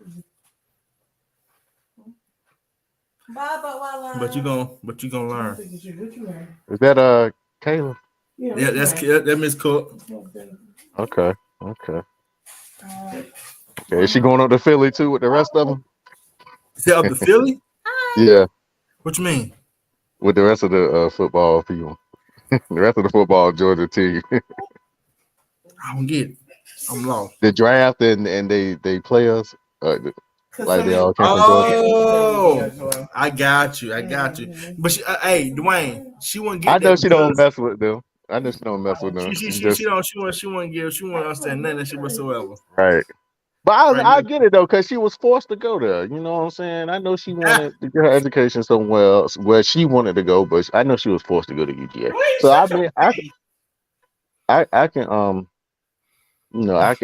But you gonna learn. Is that Kayla? Yeah, that Miss Cook. Okay. Is she going up to Philly too with the rest of them? Is that up to Philly? Yeah, What you mean? with the rest of the football people. The rest of the football Georgia team. I don't get it. I'm lost. The draft and they play us like they all came from Georgia. Oh, I got you. But hey, Dwayne, she wouldn't get I know that she don't because mess with them. she won't understand nothing that shit whatsoever. Right. But Right I now. get it though, because she was forced to go there. You know what I'm saying? I know she wanted to get her education somewhere else where she wanted to go, but I know she was forced to go to UGA. So I mean, I can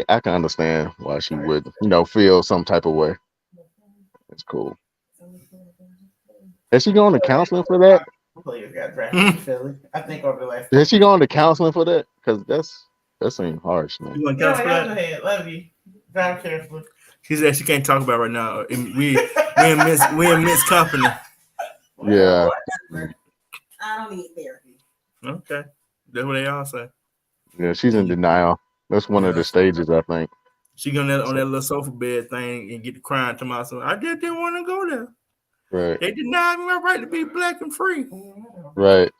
I can understand why she would feel some type of way. It's cool. Has she gone to counseling for that? Players got drafted in Philly. I think over the last. Has she gone to counseling for that? Because that seems harsh, man. You want to No, count for go that? ahead. Love you. Drive carefully. She said she can't talk about it right now. We in Miss company. Yeah. I don't need therapy. Okay, that's what they all say. Yeah, she's in denial. That's one of the stages, I think. She gonna on that little sofa bed thing and get to crying to myself. I just didn't want to go there. Right. They denied me my right to be black and free. Right.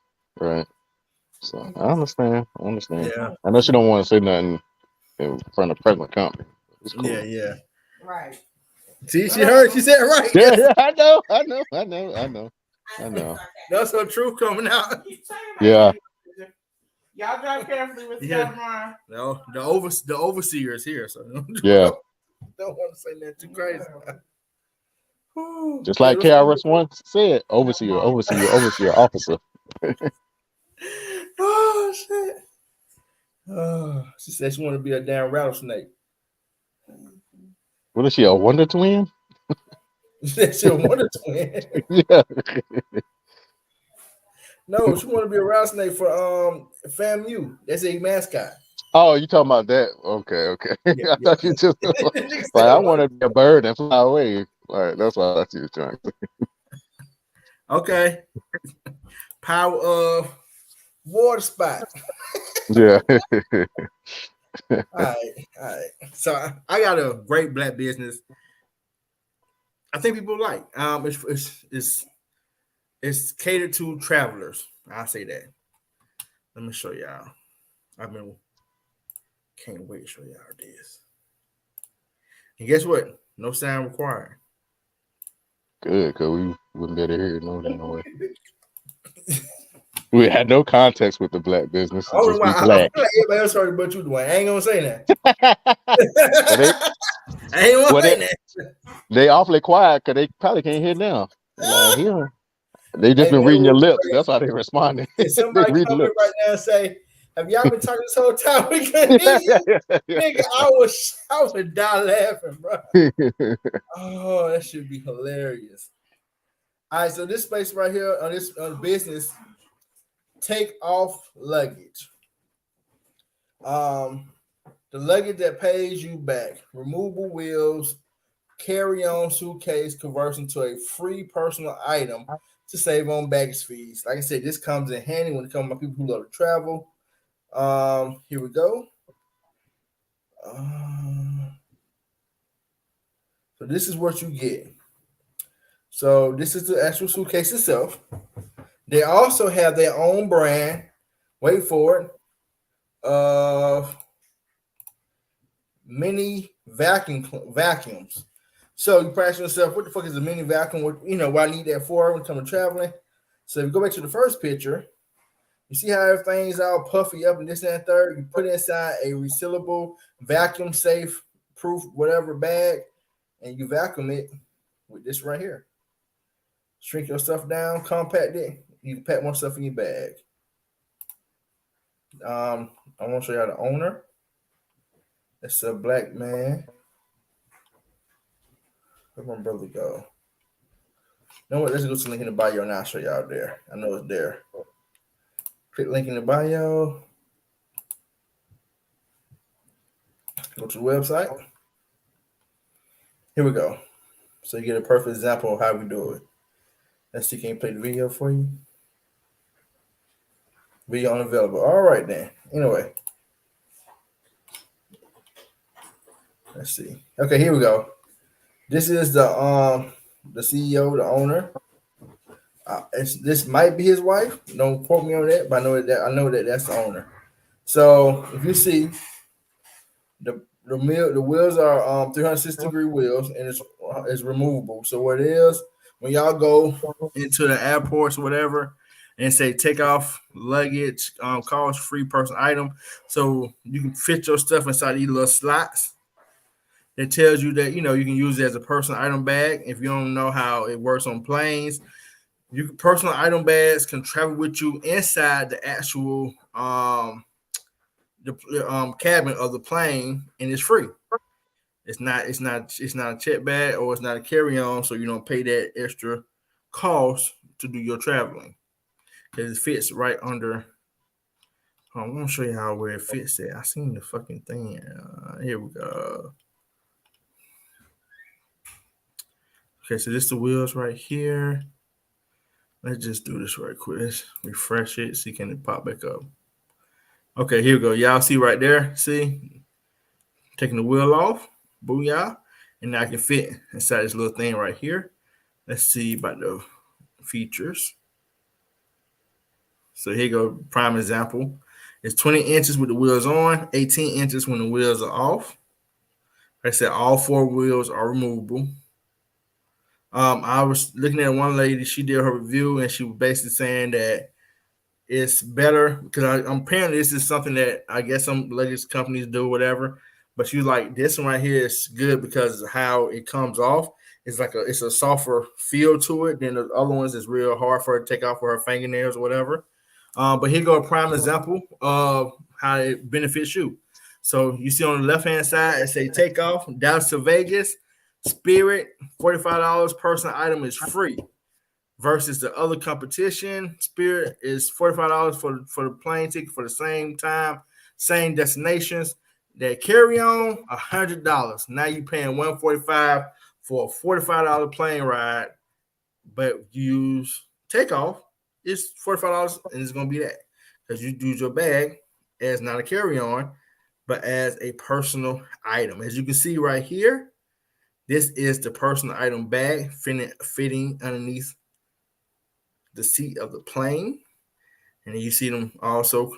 So I understand. Yeah. I know she don't want to say nothing in front of present company. It's cool. Yeah. Right. See, she heard. She said right. Yeah, I know. That's her truth coming out. Yeah. Y'all drive carefully with stuff tomorrow. No, the overseer is here, so Yeah. don't want to say that too crazy. Just like KRS once said, overseer, officer. Oh shit. Oh, she said she want to be a damn rattlesnake. What is she, a wonder twin? She said she a wonder twin. Yeah. No, she want to be a rattlesnake for FAMU. That's a mascot. Oh, you talking about that? Okay. Yeah, I thought you just like I want to be a bird and fly away. All right, that's what I thought you were trying to say. Okay. Power of water spot. Yeah. All right. So I got a great black business. I think people like. It's catered to travelers. I'll say that. Let me show y'all. Can't wait to show y'all this. And guess what? No sound required. Good, because we wouldn't be able to hear it no way. We had no context with the black business. Oh, Just wow. be black. I feel like everybody else heard but you, Dwayne. I ain't gonna say that. I ain't gonna say that. They awfully quiet because they probably can't hear now. Like, yeah. They just been man, reading your it was lips. crazy. That's how they responding. If somebody They read come in lips. right now and say, "Have y'all been talking this whole time? We couldn't hear you." Nigga, I would die laughing, bro. Oh, that should be hilarious. All right, so this space right here on this business, take off luggage. The luggage that pays you back, removable wheels, carry-on suitcase converts into a free personal item to save on baggage fees. Like I said, this comes in handy when it comes to people who love to travel. Here we go. So this is what you get. So this is the actual suitcase itself. They also have their own brand. Wait for it. Mini vacuums. So you probably ask yourself, what the fuck is a mini vacuum? What I need that for when it comes to traveling. So if you go back to the first picture, you see how everything's all puffy up and this and that third. You put it inside a resealable, vacuum safe, proof, whatever bag, and you vacuum it with this right here. Shrink your stuff down, compact it. You can pack more stuff in your bag. I want to show y'all the owner. It's a black man. Where'd my brother go? You know what? Let's go to the link in the bio and I'll show y'all there. I know it's there. Click link in the bio. Go to the website. Here we go. So you get a perfect example of how we do it. Let's see, can you play the video for you? Video unavailable. All right then. Anyway. Let's see. Okay, here we go. This is the CEO, the owner. This might be his wife. Don't quote me on that, but I know that that's the owner. So if you see the wheels are 360-degree wheels, and it's removable. So what it is, when y'all go into the airports or whatever, and say take off luggage, cost free personal item, so you can fit your stuff inside these little slots. It tells you that you can use it as a personal item bag. If you don't know how it works on planes, personal item bags can travel with you inside the actual cabin of the plane, and it's free. It's not a check bag or it's not a carry-on, so you don't pay that extra cost to do your traveling because it fits right under. I'm gonna show you where it fits at. I seen the fucking thing. Here we go. Okay, so this is the wheels right here. Let's just do this right quick. Let's refresh it. See, can it pop back up? Okay, here we go. Y'all see right there? See? Taking the wheel off. Booyah. And now I can fit inside this little thing right here. Let's see about the features. So here you go. Prime example. It's 20 inches with the wheels on, 18 inches when the wheels are off. Like I said, all four wheels are removable. I was looking at one lady, she did her review, and she was basically saying that it's better because apparently this is something that I guess some luggage companies do, whatever. But she was like, this one right here is good because of how it comes off. It's a softer feel to it than the other ones. It's real hard for her to take off with her fingernails or whatever. But here go a prime example of how it benefits you. So you see on the left-hand side, it say take off, Dallas to Vegas, Spirit, $45 personal item is free. Versus the other competition, Spirit is $45 for the plane ticket for the same time, same destinations. That carry on $100. Now you're paying $145 for a $45 plane ride, but you use takeoff. It's $45 and it's gonna be that because you use your bag as not a carry-on, but as a personal item. As you can see right here, this is the personal item bag fitting underneath the seat of the plane, and then you see them also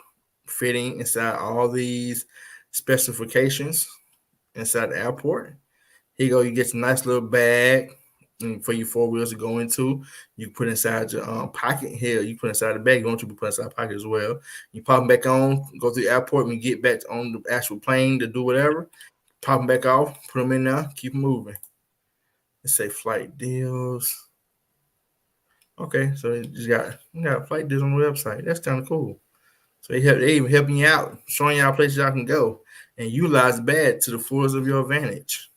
fitting inside all these specifications inside the airport. Here you go. You get a nice little bag for your four wheels to go into. You put inside your pocket here. You put inside the bag. You want to put inside the pocket as well. You pop them back on, go to the airport, and you get back on the actual plane to do whatever. Pop them back off, put them in there, keep them moving. Let's say flight deals. Okay, so you got flight deals on the website. That's kind of cool. So they even helping you out, showing y'all places y'all can go and utilize the bag to the fullest of your advantage.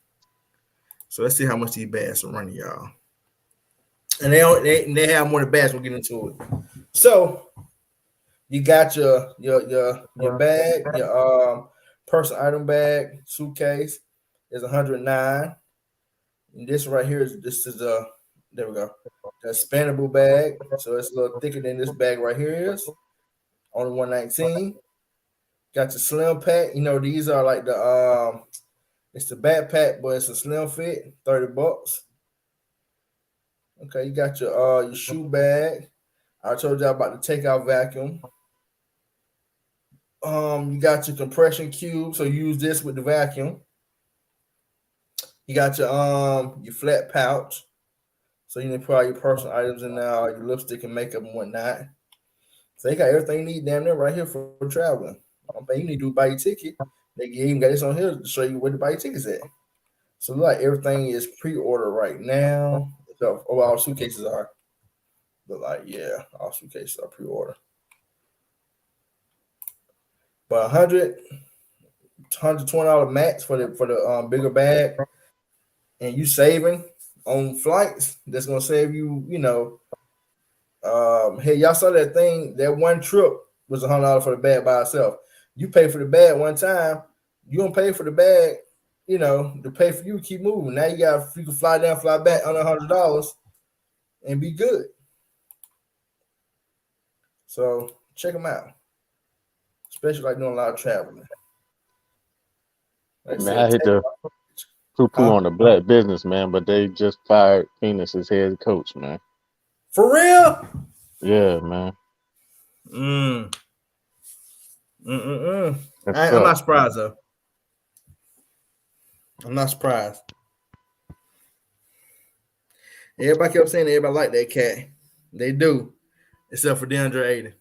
So let's see how much these bags are running, y'all. And they have more than bags. We'll get into it. So you got your bag, your personal item bag, suitcase is $109. And this right here is there we go. The expandable bag. So it's a little thicker than this bag right here is. Only $119. Got your slim pack. These are like the it's the backpack, but it's a slim fit, $30. Okay, you got your shoe bag. I told y'all about the takeout vacuum. You got your compression cube, so use this with the vacuum. You got your flat pouch. So you can put all your personal items in there, your lipstick and makeup and whatnot. So they got everything you need damn near right here for traveling. You need to buy your ticket. They even got this on here to show you where to buy your tickets at. So like everything is pre-order right now. So all suitcases are. But all suitcases are pre-order. but $120 max for the bigger bag, and you saving on flights. That's gonna save you. Hey, y'all saw that thing? That one trip was $100 for the bag by itself. You pay for the bag one time. You don't pay for the bag. To pay for you to keep moving. Now you can fly down, fly back under $100 and be good. So check them out, especially like doing a lot of traveling. Like Man, I hate to poo-poo on the black business, man, but they just fired Phoenix's head coach, man. For real? Yeah, man. I'm not surprised though. I'm not surprised. Everybody kept saying everybody like that cat. They do, except for DeAndre Ayton.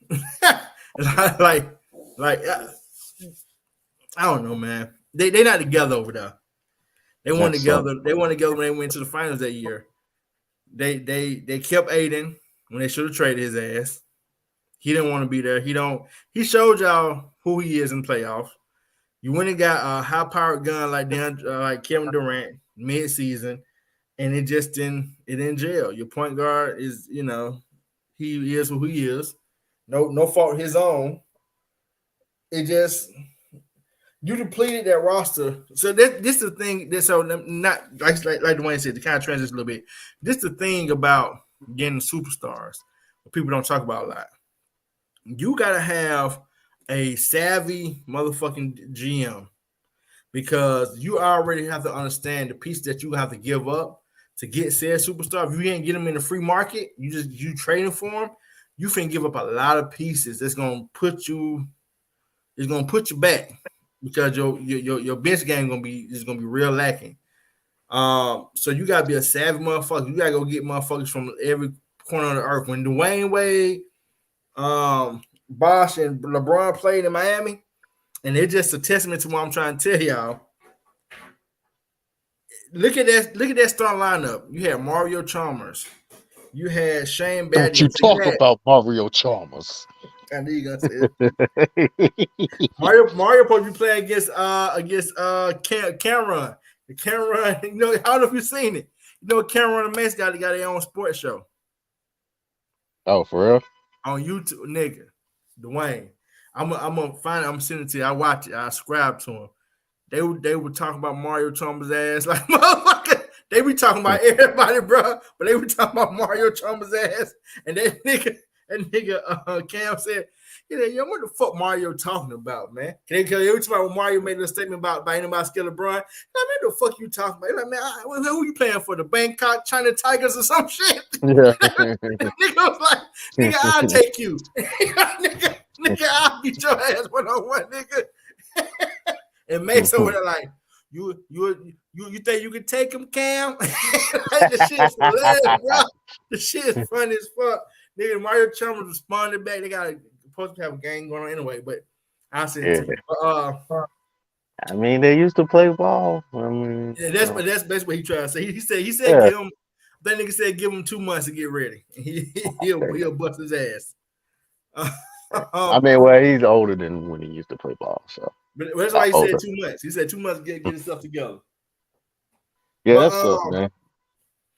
like I don't know, man. They not together over there. They won together. They won together when they went to the finals that year. They kept Ayton when they should have traded his ass. He didn't want to be there. He showed y'all who he is in playoffs. You went and got a high-powered gun like Kevin Durant mid-season, and it didn't gel. Your point guard is, he is who he is. No fault his own. It just you depleted that roster. So this is the thing. Not like Dwayne said, to kind of transition a little bit. This is the thing about getting superstars. People don't talk about a lot. You gotta have a savvy motherfucking GM, because you already have to understand the piece that you have to give up to get said superstar. If you can't get them in the free market, you trading for them, you finna give up a lot of pieces. That's gonna put you back, because your bench game is gonna be real lacking. So you gotta be a savvy motherfucker. You gotta go get motherfuckers from every corner of the earth. When Dwayne Wade, Bosh, and LeBron played in Miami, and it's just a testament to what I'm trying to tell y'all. Look at that starting lineup. You had Mario Chalmers. You had Shane Battier. Don't you talk about Mario Chalmers. I knew you gonna say it. Mario supposed to be playing against Cameron. Cameron, I don't know if you've seen it. Cameron and Mace got their own sports show. Oh, for real? On YouTube, nigga. Dwayne. I'm sending it to you. I watch it. I subscribe to him. They were talking about Mario Chalmers' ass like motherfucker. They be talking about everybody, bro, but they were talking about Mario Chalmers' ass. And that nigga Cam said, yo, what the fuck Mario talking about, man? They were talking about when Mario made a statement about anybody scared of LeBron. Like, man, the fuck you talking about? Like, man, who you playing for? The Bangkok China Tigers or some shit? Yeah. Nigga was like, nigga, I'll take you. nigga, I'll beat your ass one-on-one, nigga. And Mace over there like, you think you can take him, Cam? Like, the shit's hilarious, bro. The shit is funny as fuck. Nigga, Mario Chalmers responded back. They got supposed to have a game going on anyway, but I said, I mean, they used to play ball. I mean, that's basically what he tried to say. He said, give him. That nigga said, give him 2 months to get ready. He'll bust his ass. I mean, well, he's older than when he used to play ball, so. But that's why he said 2 months. He said 2 months to get his stuff together. Yeah, that's sucks, man.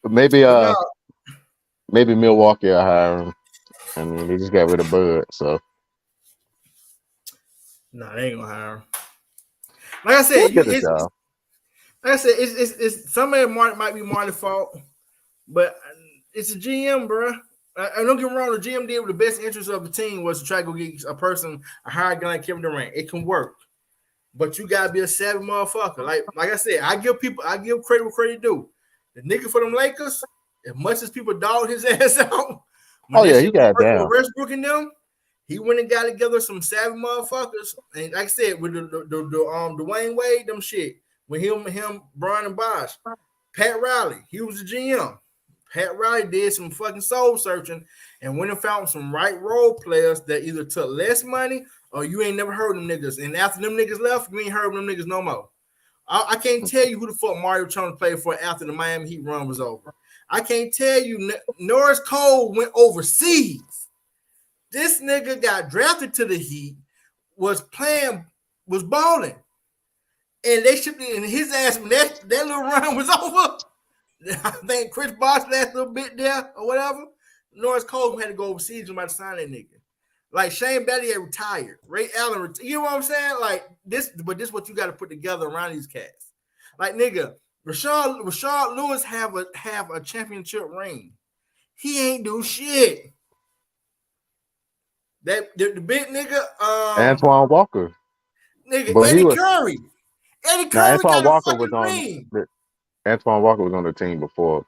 But maybe Milwaukee will hire him. I mean, they just got rid of Bud, so. Nah, they ain't gonna hire him. Like I said, it's some of it might be Marty's fault, but it's a GM, bro. I don't get me wrong. The GM did with the best interest of the team was to try to go get a higher guy like Kevin Durant. It can work, but you gotta be a savvy motherfucker. Like I said, I give credit where credit due. The nigga for them Lakers, as much as people dog his ass out. He got down. Westbrook and them, he went and got together some savvy motherfuckers. And like I said, with the Dwayne Wade, them shit, with him, Brian and Bosh, Pat Riley, he was the GM. Pat Riley did some fucking soul searching and went and found some right role players that either took less money or you ain't never heard of them niggas. And after them niggas left, you ain't heard of them niggas no more. I can't tell you who the fuck Mario Chalmers played for after the Miami Heat run was over. I can't tell you Norris Cole went overseas. This nigga got drafted to the Heat, was balling. And they shipped it in his ass when that little run was over. I think Chris Bosh last little bit there or whatever. Norris Coleman had to go overseas and to sign that nigga. Like Shane Battier retired. Ray Allen you know what I'm saying? Like this, but this is what you got to put together around these cats. Like nigga, Rashard Lewis have a championship ring. He ain't do shit. That the big nigga, Antoine Walker. nigga, But Eddie Curry. Eddie Curry Antoine got a Walker fucking was on. ring. Antoine Walker was on the team before.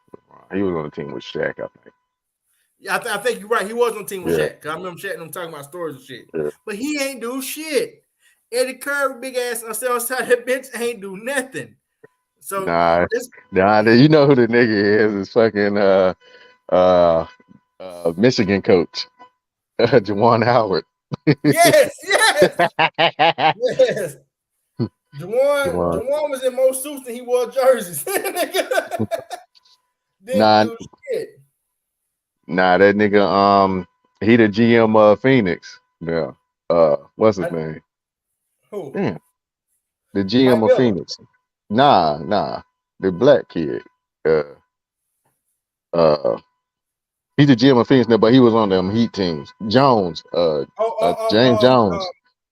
He was on the team with Shaq, I think. Yeah, I think you're right. He was on the team with Yeah. Shaq. Cause I remember Shaq and them talking about stories and shit. Yeah. But he ain't do shit. Eddie Curry, big ass outside that bench, ain't do nothing. So Nah, you know who the nigga is? Is fucking Michigan coach, Juwan Howard. yes. Juwan was in more suits than he wore jerseys. Nah, do shit. Nah, that nigga, he the GM of Phoenix. Yeah. What's his name? Who? Damn. The GM Mike of Miller. Phoenix. Nah. The black kid. He's the GM of Phoenix now, but he was on them Heat teams. Jones. James Jones.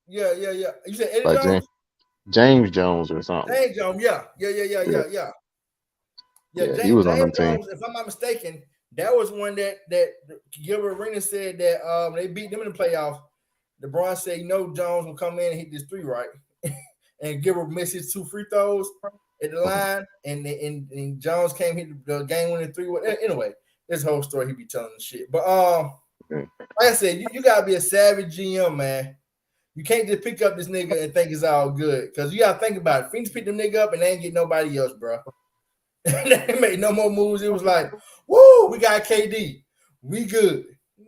Yeah. You said Eddie Like Jones? James Jones or something. James Jones, yeah. Yeah, he James was on them Jones, teams. if I'm not mistaken, that was one that Gilbert Arenas said that they beat them in the playoffs. LeBron said, Jones will come in and hit this three right. And Gilbert missed his 2 free throws at the line, and Jones came hit the game-winning three. Anyway, this whole story he be telling the shit. But like I said, you gotta be a savage GM, man. You can't just pick up this nigga and think it's all good. Because you gotta think about it. Phoenix picked them nigga up and they ain't get nobody else, bro. They made no more moves. It was like, woo, we got KD. We good.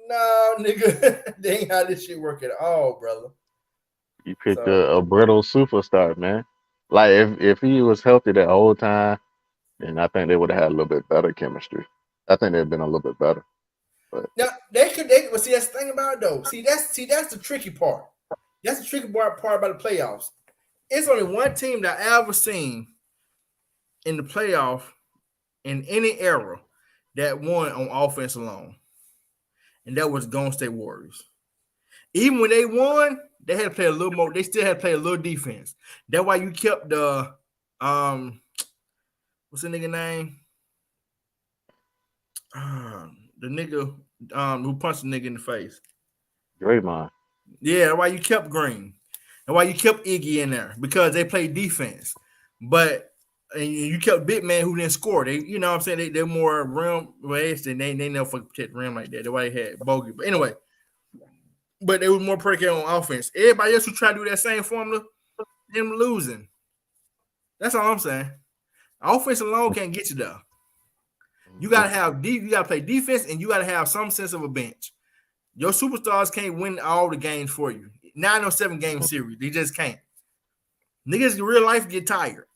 No, nigga. They ain't how this shit work at all, brother. You picked a brittle superstar, man. Like if he was healthy that whole time, then I think they would have had a little bit better chemistry. I think they'd been a little bit better. But now but see that's the thing about it though. See that's the tricky part. That's the tricky part about the playoffs. It's only one team that I ever seen in the playoff in any era that won on offense alone. And that was Golden State Warriors. Even when they won, they had to play a little more. They still had to play a little defense. That's why you kept the what's the nigga name? The nigga who punched the nigga in the face. Draymond. Yeah, that's why you kept Green. And why you kept Iggy in there, because they played defense. But and you kept big man who didn't score. They, you know what I'm saying? They're more rim based and they never fucking protect rim like that. That's why they had Bogey. But anyway, but they was more predicated on offense. Everybody else who tried to do that same formula, them losing. That's all I'm saying. Offense alone can't get you there. You gotta have you gotta play defense, and you gotta have some sense of a bench. Your superstars can't win all the games for you. 9 or 7 game series, they just can't. Niggas in real life get tired.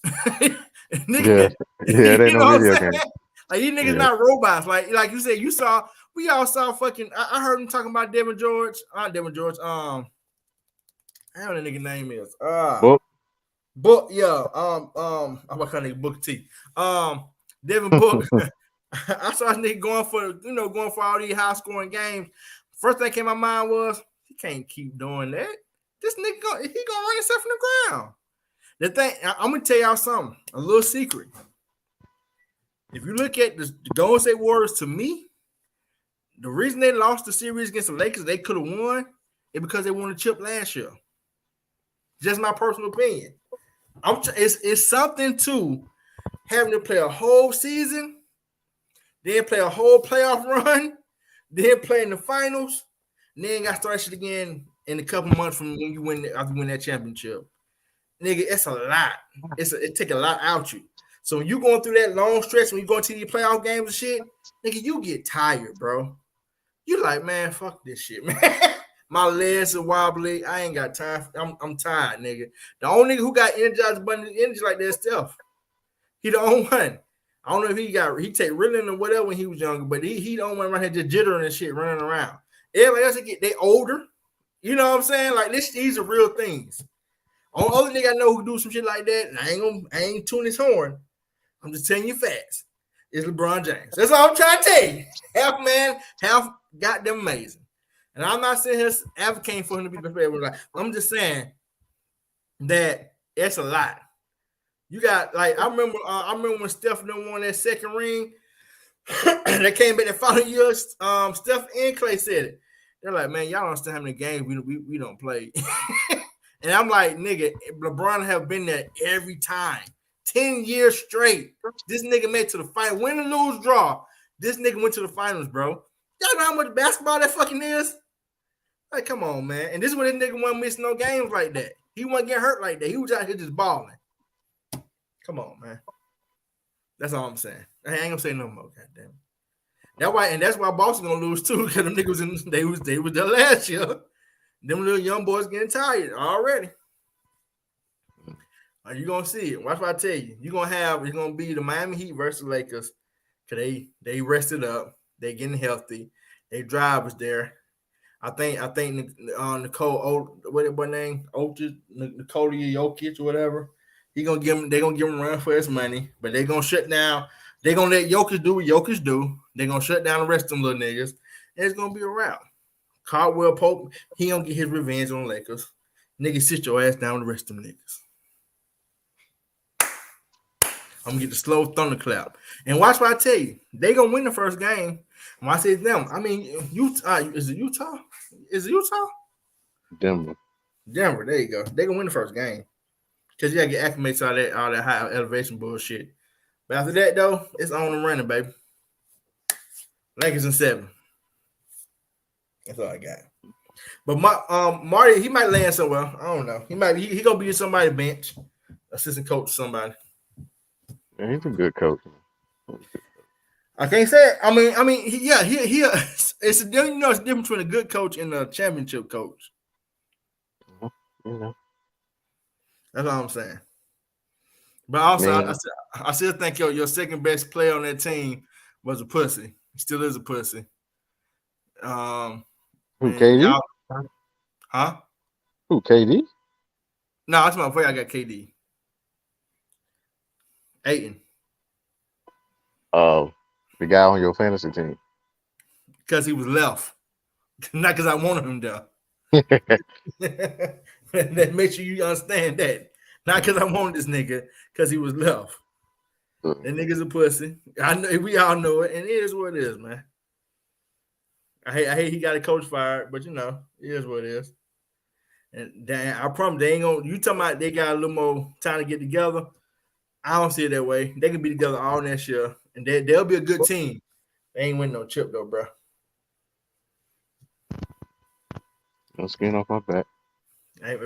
Yeah, they know video games. Like these niggas not robots. Like you said, we all saw fucking. I heard him talking about Devin George. I don't know what the nigga name is. Book, yeah. I'm about to call nigga Book T. Devin Book. I saw this nigga going for all these high scoring games. First thing came to my mind was he can't keep doing that. This nigga gonna run himself in the ground. The thing, I'm gonna tell y'all something, a little secret. If you look at the Golden State Warriors, to me, the reason they lost the series against the Lakers, they could have won, is because they won a chip last year. Just my personal opinion. It's something to having to play a whole season, then play a whole playoff run, then play in the finals, and then got started shit again in a couple months from when you win that championship. Nigga, it's a lot. It take a lot out you. So when you going through that long stretch, when you go to these playoff games and shit, nigga, you get tired, bro. You like, man, fuck this shit, man. My legs are wobbly. I ain't got time. I'm tired, nigga. The only nigga who got energized abundant energy like that is Steph. He the only one. I don't know if he take Ritalin or whatever when he was younger, but he the only one right here just jittering and shit running around. Everybody else they older. You know what I'm saying? Like these are real things. Only other nigga I know who do some shit like that, and I ain't tuning his horn. I'm just telling you facts. It's LeBron James. That's all I'm trying to tell you. Half man, half goddamn amazing. And I'm not saying here advocating for him to be prepared with life. I'm just saying that it's a lot. You got like I remember when Steph won that second ring. They came back the following year. Steph and Clay said it. They're like, man, y'all don't understand how many games we don't play. And I'm like, nigga, LeBron have been there every time. 10 years straight. This nigga made to the final. Win or lose, draw. This nigga went to the finals, bro. Y'all know how much basketball that fucking is? Like, come on, man. And this is when this nigga wasn't missing no games like that. He wasn't getting hurt like that. He was out here just balling. Come on, man. That's all I'm saying. I ain't gonna say no more, goddamn. That's why Boston gonna lose too, because them niggas they was there last year. Them little young boys getting tired already. Are you gonna see it? Watch what I tell you. It's gonna be the Miami Heat versus Lakers. Cause they rested up, they getting healthy, they drivers there. I think Nicole, what her name? Nikola Jokic or whatever. They're gonna give him a run for his money, but they're gonna shut down. They're gonna let Jokic do what Jokic do. They're gonna shut down the rest of them little niggas, and it's gonna be a wrap. Caldwell Pope, he gonna get his revenge on the Lakers. Nigga, sit your ass down with the rest of them niggas. I'm gonna get the slow thunderclap. And watch what I tell you. They gonna win the first game. When I say them, I mean Utah. Is it Utah? Denver. There you go. They gonna win the first game. Because you gotta get acclimated to all that high elevation bullshit. But after that, though, it's on and running, baby. Lakers in 7. That's all I got. But Marty, he might land somewhere. I don't know. He gonna be somebody's bench, assistant coach, somebody. Yeah, he's a good coach. I can't say it. I mean, it's it's different between a good coach and a championship coach. You That's all I'm saying. But also, I still think your second best player on that team was a pussy. He still is a pussy. Who, KD? Huh? Who, KD? No, that's my player. I got KD. Ayton. The guy on your fantasy team. Because he was left. Not because I wanted him there. That make sure you understand that. Not because I wanted this nigga, because he was left. That nigga's a pussy. I know we all know it, and it is what it is, man. I hate he got a coach fired, but it is what it is. And damn, I promise they ain't gonna. You talking about they got a little more time to get together? I don't see it that way. They can be together all next year, and they'll be a good team. They ain't win no chip though, bro. No skin off my back. Hey,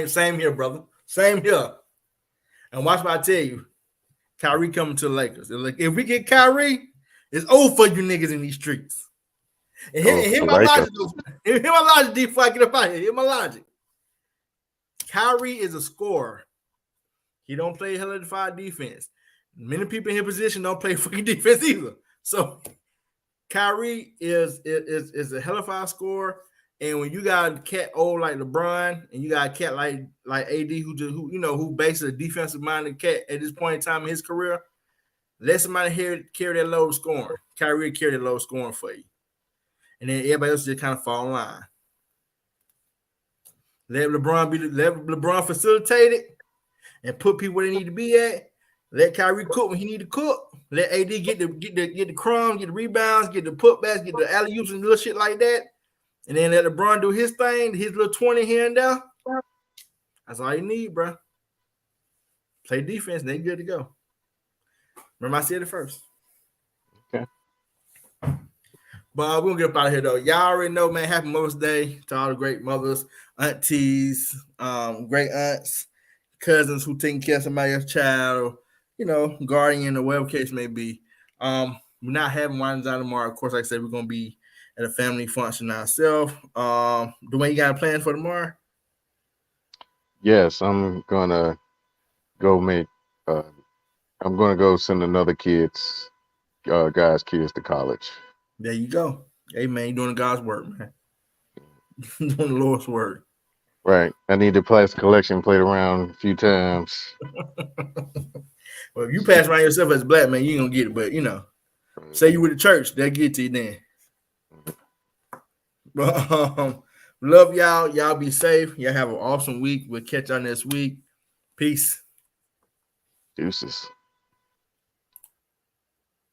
same here, brother. Same here. And watch what I tell you. Kyrie coming to the Lakers. Like, if we get Kyrie, it's over for you niggas in these streets. And hear my logic, D, before I get up out here. Hear my logic. Kyrie is a scorer. He don't play hell of the fire defense. Many people in his position don't play fucking defense either. So Kyrie is a hell of a fire scorer. And when you got a cat old like LeBron, and you got a cat like AD who basically a defensive minded cat at this point in time in his career, let somebody here carry that load scoring. Kyrie carry that load scoring for you, and then everybody else just kind of fall in line. Let LeBron facilitate it and put people where they need to be at. Let Kyrie cook when he need to cook. Let AD get the crumbs, get the rebounds, get the putbacks, get the alley-oops and little shit like that. And then let LeBron do his thing, his little 20 here and there. That's all you need, bro. Play defense, and they good to go. Remember I said it first. Okay. But we're going to get up out of here, though. Y'all already know, man, happy Mother's Day to all the great mothers, aunties, great aunts, cousins who taking care of somebody else's child, or, guardian or whatever case may be. We're not having wine down tomorrow. Of course, like I said, we're going to be at a family function ourselves. Dwayne, you got a plan for tomorrow? Yes, I'm gonna go I'm gonna go send another guy's kids to college. There you go. Hey man, you doing God's work, man. doing the Lord's work. Right. I need the plastic collection played around a few times. Well, if you pass around yourself as a black man, you ain't gonna get it. But you know, say you with the church, they'll get to you then. But love y'all. Y'all be safe. Y'all have an awesome week. We'll catch y'all next week. Peace. Deuces.